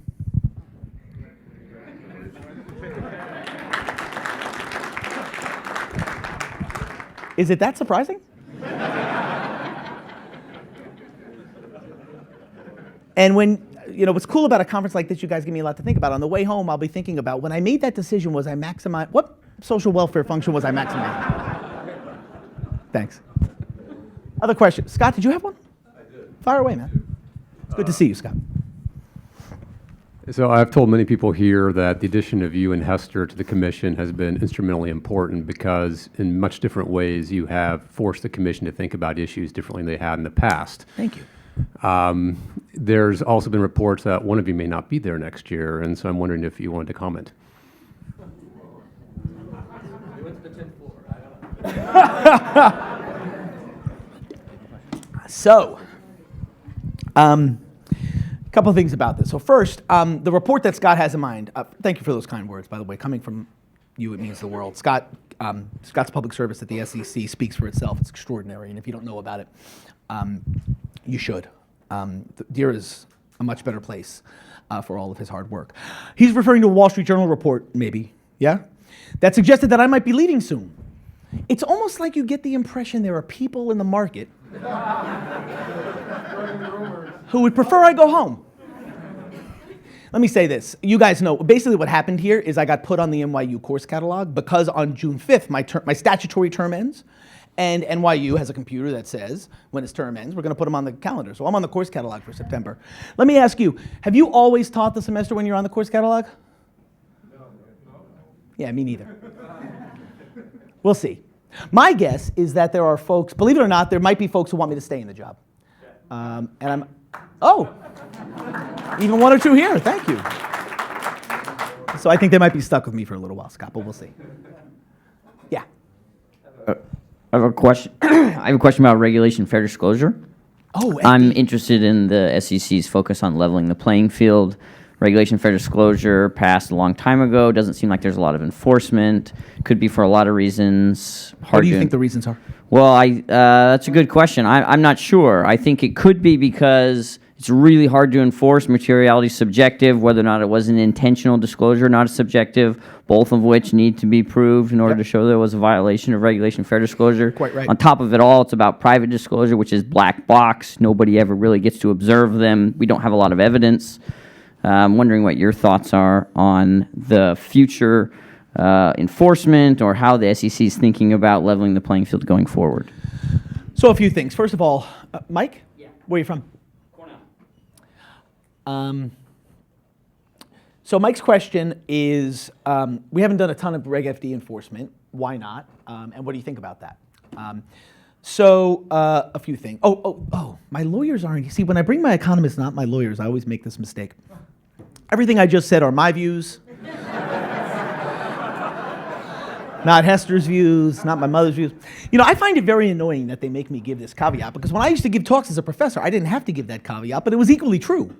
Is it that surprising? And when, what's cool about a conference like this, you guys give me a lot to think about. On the way home, I'll be thinking about when I made that decision, was I maximize, what social welfare function was I maximizing? Thanks. Other questions? Scott, did you have one? I did. Fire away, man. It's good to see you, Scott. So I've told many people here that the addition of you and Hester to the commission has been instrumentally important because in much different ways you have forced the commission to think about issues differently than they had in the past. Thank you. There's also been reports that one of you may not be there next year, and so I'm wondering if you wanted to comment. So, a couple of things about this. So first, the report that Scott has in mind, thank you for those kind words, by the way. Coming from you, it means the world. Scott's public service at the SEC speaks for itself. It's extraordinary, and if you don't know about it, you should. Deere is a much better place for all of his hard work. He's referring to a Wall Street Journal report, maybe, yeah? That suggested that I might be leaving soon. It's almost like you get the impression there are people in the market who would prefer I go home. Let me say this. You guys know, basically what happened here is I got put on the NYU course catalog because on June 5th, my statutory term ends, and NYU has a computer that says when its term ends, we're going to put them on the calendar. So I'm on the course catalog for September. Let me ask you, have you always taught the semester when you're on the course catalog? No. Yeah, me neither. We'll see. My guess is that there are folks, believe it or not, there might be folks who want me to stay in the job. Even one or two here, thank you. So I think they might be stuck with me for a little while, Scott, but we'll see. Yeah. I have a question. I have a question about regulation fair disclosure. Oh, I'm interested in the SEC's focus on leveling the playing field. Regulation fair disclosure passed a long time ago. Doesn't seem like there's a lot of enforcement. Could be for a lot of reasons. What do you think the reasons are? Well, that's a good question. I'm not sure. I think it could be because it's really hard to enforce. Materiality is subjective, whether or not it was an intentional disclosure, not a subjective, both of which need to be proved in order to show there was a violation of regulation fair disclosure. Quite right. On top of it all, it's about private disclosure, which is black box. Nobody ever really gets to observe them. We don't have a lot of evidence. I'm wondering what your thoughts are on the future enforcement or how the SEC is thinking about leveling the playing field going forward. So a few things. First of all, Mike? Yeah. Where are you from? Cornell. So Mike's question is, we haven't done a ton of Reg FD enforcement. Why not? And what do you think about that? So, a few things. My lawyers aren't. You see, when I bring my economists, not my lawyers, I always make this mistake. Everything I just said are my views. Not Hester's views, not my mother's views. You know, I find it very annoying that they make me give this caveat, because when I used to give talks as a professor, I didn't have to give that caveat, but it was equally true.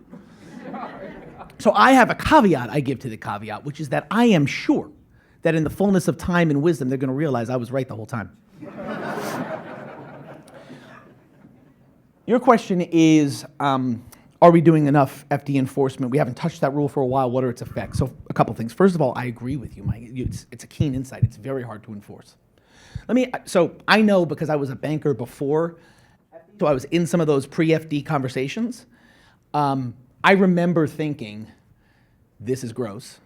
So I have a caveat I give to the caveat, which is that I am sure that in the fullness of time and wisdom, they're going to realize I was right the whole time. Your question is, are we doing enough FD enforcement? We haven't touched that rule for a while. What are its effects? So a couple things. First of all, I agree with you, Mike. It's a keen insight. It's very hard to enforce. So I know because I was a banker before, so I was in some of those pre-FD conversations. I remember thinking, this is gross,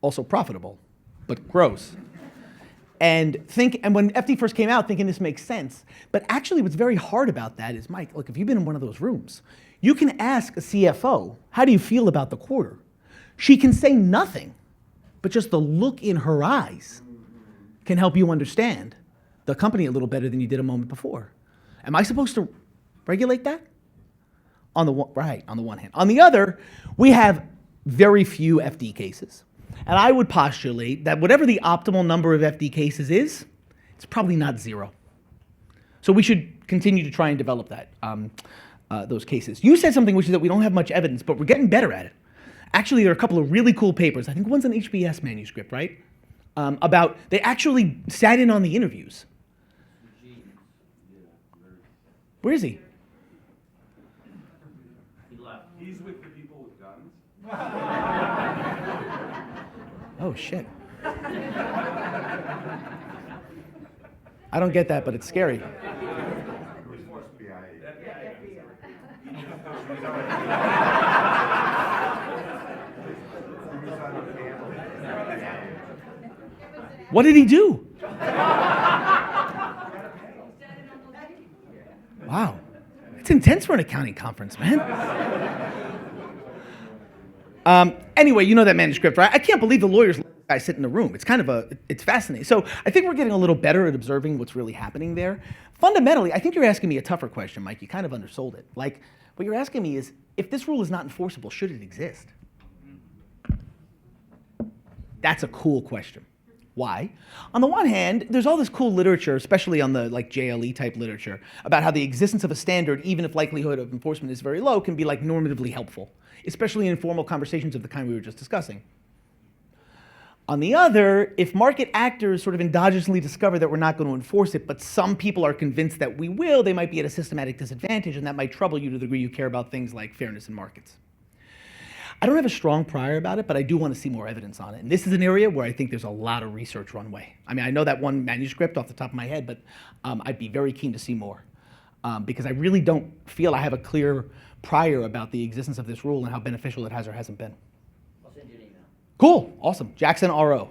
also profitable, but gross. And when FD first came out, thinking this makes sense. But actually what's very hard about that is, Mike, look, if you've been in one of those rooms, you can ask a CFO, how do you feel about the quarter? She can say nothing, but just the look in her eyes can help you understand the company a little better than you did a moment before. Am I supposed to regulate that? On the one hand. On the other, we have very few FD cases. And I would postulate that whatever the optimal number of FD cases is, it's probably not zero. So we should continue to try and develop that, those cases. You said something which is that we don't have much evidence, but we're getting better at it. Actually, there are a couple of really cool papers. I think one's an HBS manuscript, right? About, they actually sat in on the interviews. Where is he? He's with the people with guns. Oh, shit. I don't get that, but it's scary. What did he do? Wow. It's intense for an accounting conference, man. Anyway, you know that manuscript, right? I can't believe the lawyers let the guy sit in the room. It's it's fascinating. So I think we're getting a little better at observing what's really happening there. Fundamentally, I think you're asking me a tougher question, Mike. You kind of undersold it. Like, what you're asking me is, if this rule is not enforceable, should it exist? That's a cool question. Why? On the one hand, there's all this cool literature, especially on the JLE type literature, about how the existence of a standard, even if likelihood of enforcement is very low, can be normatively helpful, especially in informal conversations of the kind we were just discussing. On the other, if market actors sort of endogenously discover that we're not going to enforce it, but some people are convinced that we will, they might be at a systematic disadvantage, and that might trouble you to the degree you care about things like fairness in markets. I don't have a strong prior about it, but I do want to see more evidence on it. And this is an area where I think there's a lot of research runway. I mean, I know that one manuscript off the top of my head, but I'd be very keen to see more. Because I really don't feel I have a clear prior about the existence of this rule and how beneficial it has or hasn't been. I'll send you an email. Cool, awesome. Jackson R.O.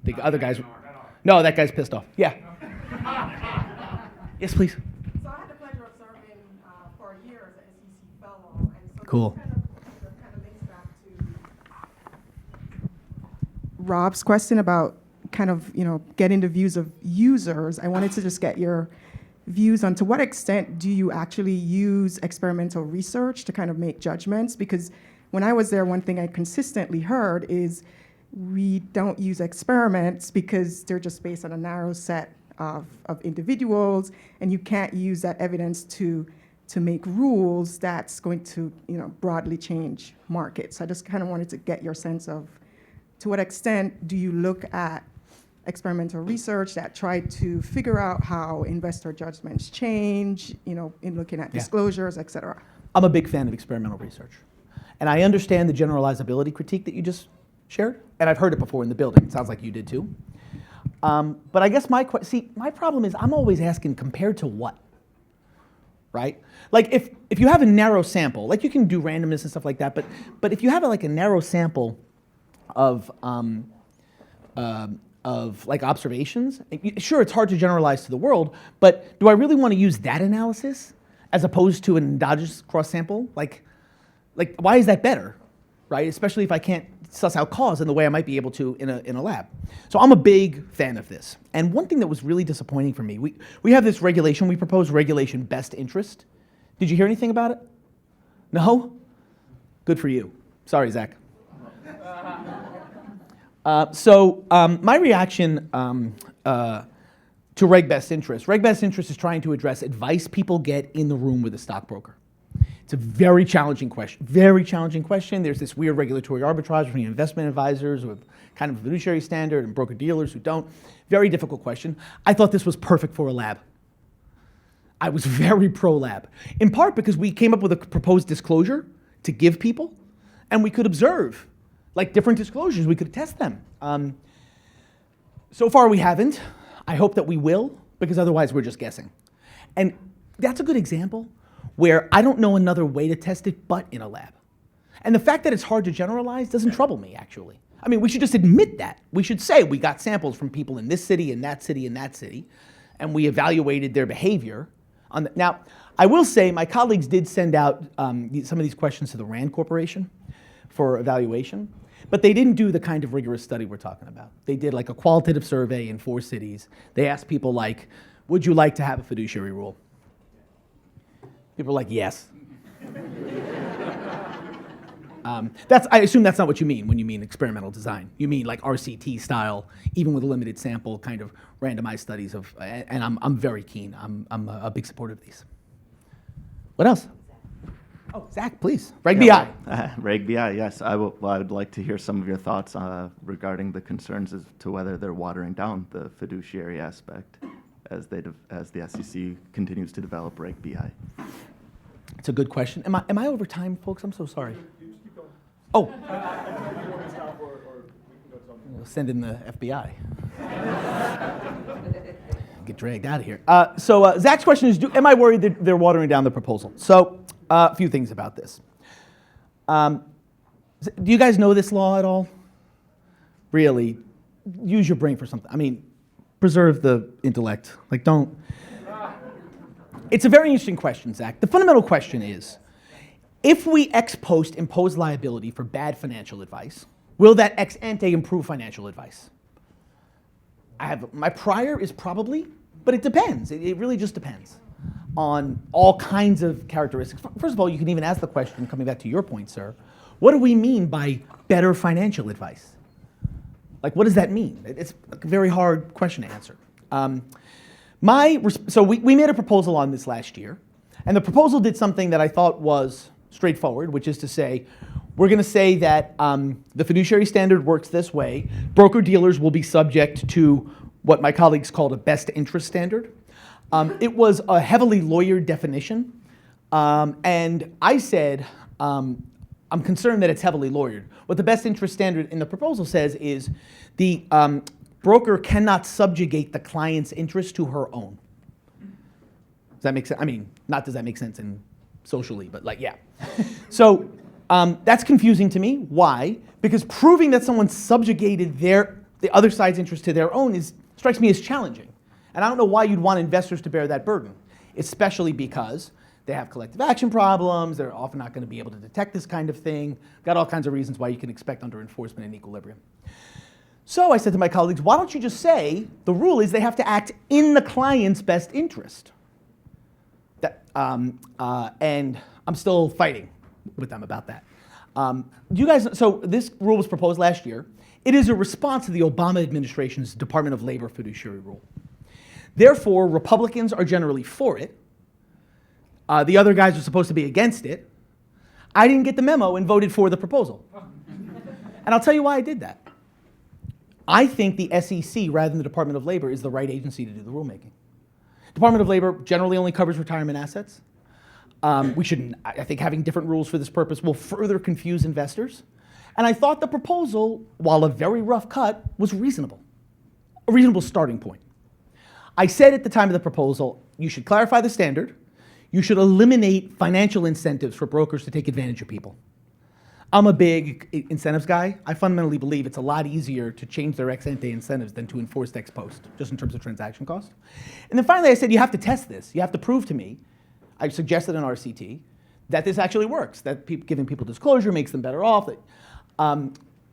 The other guys. No, that guy's pissed off. Yeah. Yes, please. So I had the pleasure of serving for a year as an SEC fellow, and so Cool. this kind of links back to Rob's question about getting the views of users. I wanted to just get your views on to what extent do you actually use experimental research to kind of make judgments? Because when I was there, one thing I consistently heard is we don't use experiments because they're just based on a narrow set of individuals, and you can't use that evidence to make rules that's going to broadly change markets. So I just kind of wanted to get your sense of to what extent do you look at experimental research that try to figure out how investor judgments change, in looking at disclosures, et cetera. I'm a big fan of experimental research. And I understand the generalizability critique that you just shared, and I've heard it before in the building. It sounds like you did too. But I guess my problem is I'm always asking compared to what, right? Like if you have a narrow sample, like you can do randomness and stuff like that, but if you have a narrow sample of observations, sure, it's hard to generalize to the world, but do I really want to use that analysis as opposed to an endogenous cross sample? Like why is that better, right? Especially if I can't suss out cause in the way I might be able to in a lab. So I'm a big fan of this. And one thing that was really disappointing for me, we have this regulation, we proposed regulation best interest. Did you hear anything about it? No? Good for you. Sorry, Zach. My reaction to Reg Best Interest. Reg Best Interest is trying to address advice people get in the room with a stockbroker. It's a very challenging question. Very challenging question. There's this weird regulatory arbitrage between investment advisors with kind of a fiduciary standard and broker-dealers who don't. Very difficult question. I thought this was perfect for a lab. I was very pro-lab, in part because we came up with a proposed disclosure to give people, and we could observe, like different disclosures, we could test them. So far we haven't. I hope that we will, because otherwise we're just guessing. And that's a good example where I don't know another way to test it but in a lab. And the fact that it's hard to generalize doesn't trouble me, actually. I mean, we should just admit that. We should say we got samples from people in this city, and that city, and that city, and we evaluated their behavior. Now, I will say my colleagues did send out some of these questions to the RAND Corporation for evaluation, but they didn't do the kind of rigorous study we're talking about. They did like a qualitative survey in 4 cities. They asked people like, would you like to have a fiduciary rule? People were like, yes. I assume that's not what you mean when you mean experimental design. You mean like RCT style, even with a limited sample, kind of randomized studies of, and I'm very keen. I'm a big supporter of these. What else? Oh, Zach, please. Reg BI. Reg BI, yes. I would like to hear some of your thoughts regarding the concerns as to whether they're watering down the fiduciary aspect as the SEC continues to develop Reg BI. It's a good question. Am I over time, folks? I'm so sorry. Oh. We'll send in the FBI. Get dragged out of here. So Zach's question is, am I worried that they're watering down the proposal? So a few things about this. Do you guys know this law at all? Really, use your brain for something. I mean, preserve the intellect. Like, don't. It's a very interesting question, Zach. The fundamental question is, if we ex post impose liability for bad financial advice, will that ex ante improve financial advice? My prior is probably, but it depends. It really just depends on all kinds of characteristics. First of all, you can even ask the question, coming back to your point, sir, what do we mean by better financial advice? Like, what does that mean? It's a very hard question to answer. So we made a proposal on this last year, and the proposal did something that I thought was straightforward, which is to say, we're going to say that the fiduciary standard works this way. Broker-dealers will be subject to what my colleagues called a best interest standard. It was a heavily lawyered definition, and I said, I'm concerned that it's heavily lawyered. What the best interest standard in the proposal says is the broker cannot subjugate the client's interest to her own. Does that make sense? I mean, not does that make sense in socially, but like, yeah. So that's confusing to me. Why? Because proving that someone subjugated the other side's interest to their own strikes me as challenging. And I don't know why you'd want investors to bear that burden, especially because they have collective action problems. They're often not going to be able to detect this kind of thing. Got all kinds of reasons why you can expect under enforcement and equilibrium. So I said to my colleagues, why don't you just say the rule is they have to act in the client's best interest? And I'm still fighting with them about that. So this rule was proposed last year. It is a response to the Obama administration's Department of Labor fiduciary rule. Therefore, Republicans are generally for it. The other guys are supposed to be against it. I didn't get the memo and voted for the proposal. And I'll tell you why I did that. I think the SEC, rather than the Department of Labor, is the right agency to do the rulemaking. Department of Labor generally only covers retirement assets. I think having different rules for this purpose will further confuse investors. And I thought the proposal, while a very rough cut, was reasonable. A reasonable starting point. I said at the time of the proposal, you should clarify the standard. You should eliminate financial incentives for brokers to take advantage of people. I'm a big incentives guy. I fundamentally believe it's a lot easier to change their ex ante incentives than to enforce ex post, just in terms of transaction cost. And then finally I said, you have to test this. You have to prove to me, I suggested an RCT, that this actually works, that giving people disclosure makes them better off.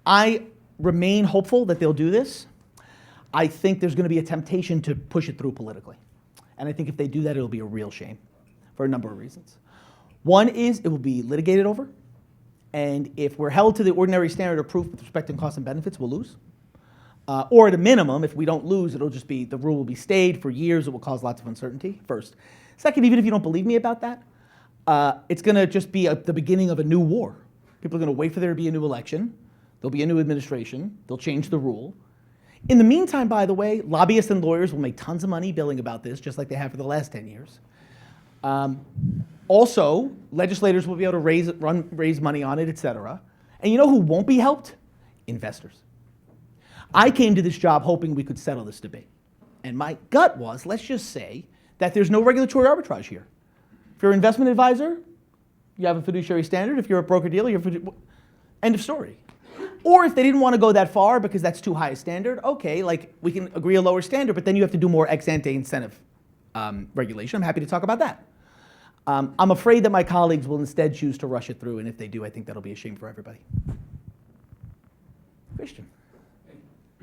I remain hopeful that they'll do this. I think there's going to be a temptation to push it through politically. And I think if they do that, it'll be a real shame for a number of reasons. One is it will be litigated over. And if we're held to the ordinary standard of proof with respect to costs and benefits, we'll lose. Or at a minimum, if we don't lose, it'll just be, the rule will be stayed for years. It will cause lots of uncertainty, first. Second, even if you don't believe me about that, it's going to just be the beginning of a new war. People are going to wait for there to be a new election. There'll be a new administration. They'll change the rule. In the meantime, by the way, lobbyists and lawyers will make tons of money billing about this, just like they have for the last 10 years. Also, legislators will be able to raise money on it, et cetera. And you know who won't be helped? Investors. I came to this job hoping we could settle this debate. And my gut was, let's just say that there's no regulatory arbitrage here. If you're an investment advisor, you have a fiduciary standard. If you're a broker-dealer, end of story. Or if they didn't want to go that far because that's too high a standard, okay, like we can agree a lower standard, but then you have to do more ex-ante incentive regulation. I'm happy to talk about that. I'm afraid that my colleagues will instead choose to rush it through, and if they do, I think that'll be a shame for everybody. Christian,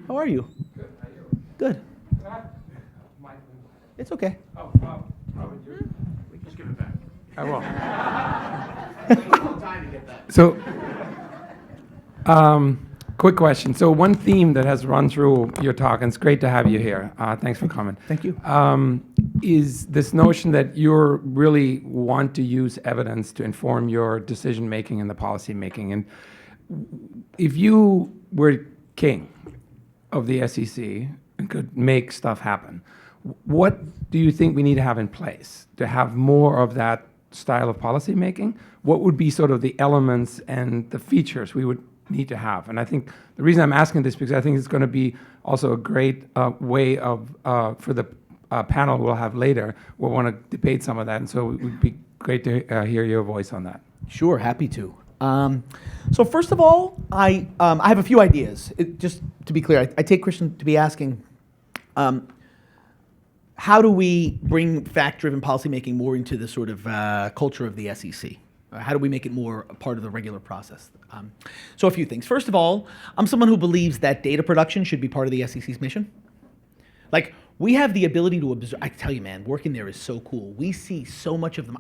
how are you? Good. How are you? Good. It's okay. Oh, Robert, just give it back. I will. So, quick question. So one theme that has run through your talk, and it's great to have you here. Thanks for coming. Thank you. Is this notion that you really want to use evidence to inform your decision making and the policy making. And if you were king of the SEC and could make stuff happen, what do you think we need to have in place to have more of that style of policy making? What would be sort of the elements and the features we would need to have? And I think the reason I'm asking this because I think it's going to be also a great way of for the panel we'll have later. We'll want to debate some of that, and so it would be great to hear your voice on that. Sure, happy to. So first of all, I have a few ideas. Just to be clear, I take Christian to be asking, how do we bring fact-driven policymaking more into the sort of culture of the SEC? How do we make it more a part of the regular process? So a few things. First of all, I'm someone who believes that data production should be part of the SEC's mission. Like, we have the ability to observe. I tell you, man, working there is so cool. We see so much of them.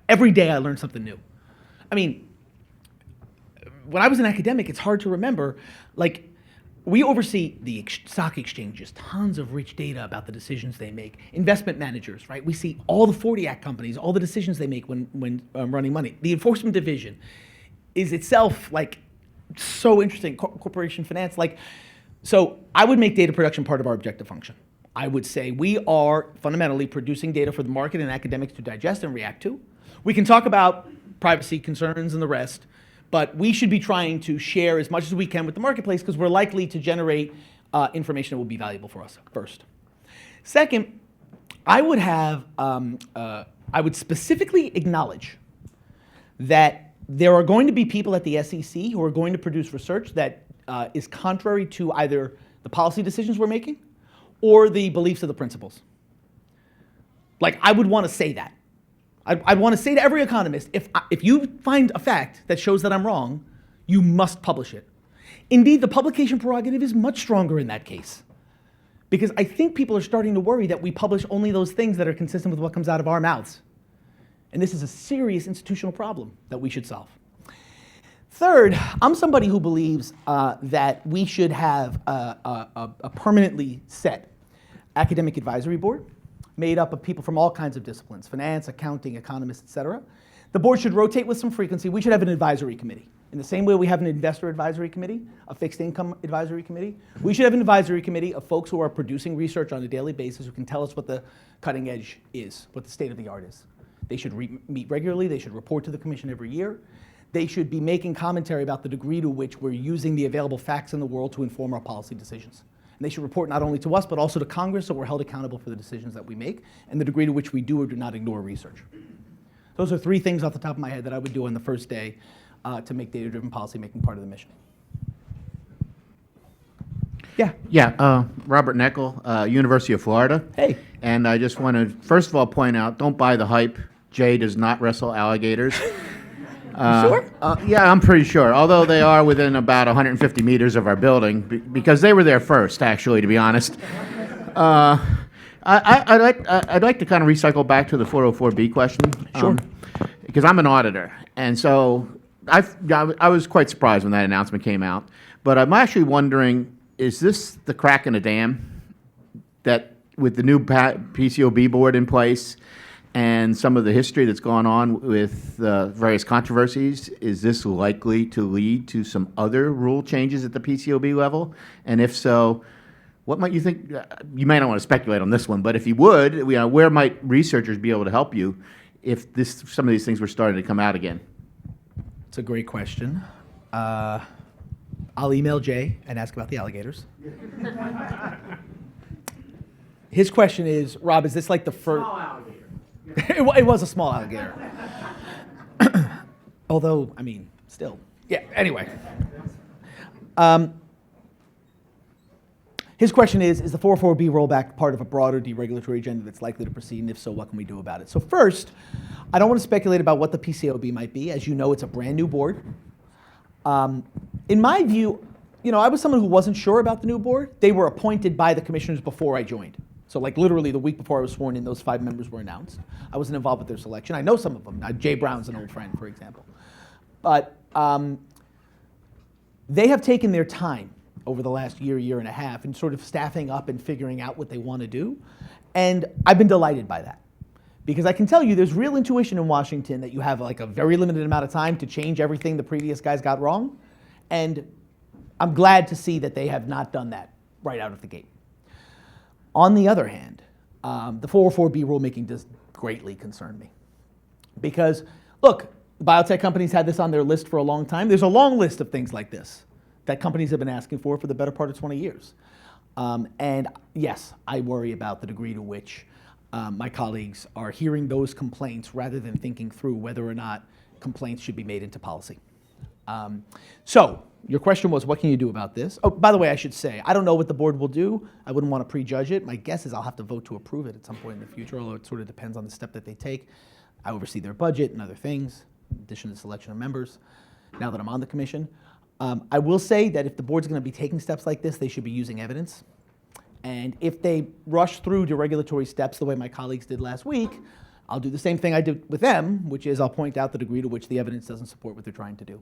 Every day I learn something new. I mean, when I was an academic, it's hard to remember, like, we oversee the stock exchanges, tons of rich data about the decisions they make. Investment managers, right? We see all the 40 Act companies, all the decisions they make when running money. The enforcement division is itself like so interesting. Corporation finance, like, so I would make data production part of our objective function. I would say we are fundamentally producing data for the market and academics to digest and react to. We can talk about privacy concerns and the rest, but we should be trying to share as much as we can with the marketplace because we're likely to generate information that will be valuable for us, first. Second, I would have, I would specifically acknowledge that there are going to be people at the SEC who are going to produce research that is contrary to either the policy decisions we're making or the beliefs of the principals. Like, I would want to say that. I'd want to say to every economist, if you find a fact that shows that I'm wrong, you must publish it. Indeed, the publication prerogative is much stronger in that case. Because I think people are starting to worry that we publish only those things that are consistent with what comes out of our mouths. And this is a serious institutional problem that we should solve. Third, I'm somebody who believes that we should have a permanently set academic advisory board made up of people from all kinds of disciplines, finance, accounting, economists, et cetera. The board should rotate with some frequency. We should have an advisory committee. In the same way we have an investor advisory committee, a fixed income advisory committee, we should have an advisory committee of folks who are producing research on a daily basis who can tell us what the cutting edge is, what the state of the art is. They should meet regularly. They should report to the commission every year. They should be making commentary about the degree to which we're using the available facts in the world to inform our policy decisions. And they should report not only to us, but also to Congress, so we're held accountable for the decisions that we make and the degree to which we do or do not ignore research. Those are three things off the top of my head that I would do on the first day to make data-driven policymaking part of the mission. Yeah. Yeah, Robert Neckel, University of Florida. Hey. And I just want to, first of all, point out, don't buy the hype. Jay does not wrestle alligators. Sure? Yeah, I'm pretty sure, although they are within about 150 meters of our building, because they were there first, actually, to be honest. I'd like to kind of recycle back to the 404B question. Sure. Because I'm an auditor, and so I was quite surprised when that announcement came out. But I'm actually wondering, is this the crack in a dam that with the new PCOB board in place and some of the history that's gone on with various controversies, is this likely to lead to some other rule changes at the PCOB level? And if so, what might you think? You may not want to speculate on this one, but if you would, where might researchers be able to help you if some of these things were starting to come out again? It's a great question. I'll email Jay and ask about the alligators. His question is, Rob, is this like the first? Small alligator. It was a small alligator. Although, I mean, still. Yeah, anyway. His question is the 404B rollback part of a broader deregulatory agenda that's likely to proceed, and if so, what can we do about it? So first, I don't want to speculate about what the PCOB might be. As you know, it's a brand new board. In my view, I was someone who wasn't sure about the new board. They were appointed by the commissioners before I joined. So like literally the week before I was sworn in, those 5 members were announced. I wasn't involved with their selection. I know some of them. Jay Brown's an old friend, for example. But they have taken their time over the last year and a half and sort of staffing up and figuring out what they want to do. And I've been delighted by that. Because I can tell you there's real intuition in Washington that you have like a very limited amount of time to change everything the previous guys got wrong. And I'm glad to see that they have not done that right out of the gate. On the other hand, the 404B rulemaking does greatly concern me. Because, look, biotech companies had this on their list for a long time. There's a long list of things like this that companies have been asking for the better part of 20 years. And yes, I worry about the degree to which my colleagues are hearing those complaints rather than thinking through whether or not complaints should be made into policy. So your question was, what can you do about this? Oh, by the way, I should say, I don't know what the board will do. I wouldn't want to prejudge it. My guess is I'll have to vote to approve it at some point in the future, although it sort of depends on the step that they take. I oversee their budget and other things, in addition to the selection of members, now that I'm on the commission. I will say that if the board's going to be taking steps like this, they should be using evidence. And if they rush through deregulatory steps the way my colleagues did last week, I'll do the same thing I did with them, which is I'll point out the degree to which the evidence doesn't support what they're trying to do.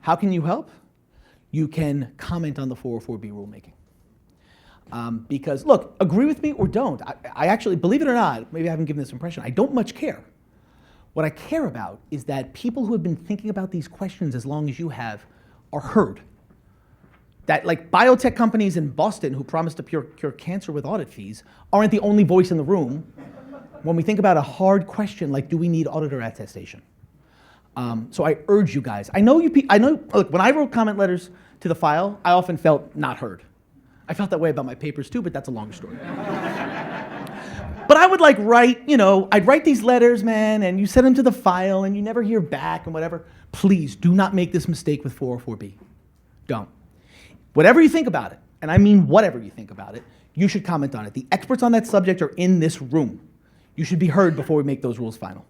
How can you help? You can comment on the 404B rulemaking. Because, look, agree with me or don't. I actually, believe it or not, maybe I haven't given this impression, I don't much care. What I care about is that people who have been thinking about these questions as long as you have are heard. That like biotech companies in Boston who promise to cure cancer with audit fees aren't the only voice in the room when we think about a hard question like, do we need auditor attestation? So I urge you guys, I know, look, when I wrote comment letters to the file, I often felt not heard. I felt that way about my papers too, but that's a long story. But I would like write, I'd write these letters, man, and you send them to the file and you never hear back and whatever. Please do not make this mistake with 404B. Don't. Whatever you think about it, and I mean whatever you think about it, you should comment on it. The experts on that subject are in this room. You should be heard before we make those rules final.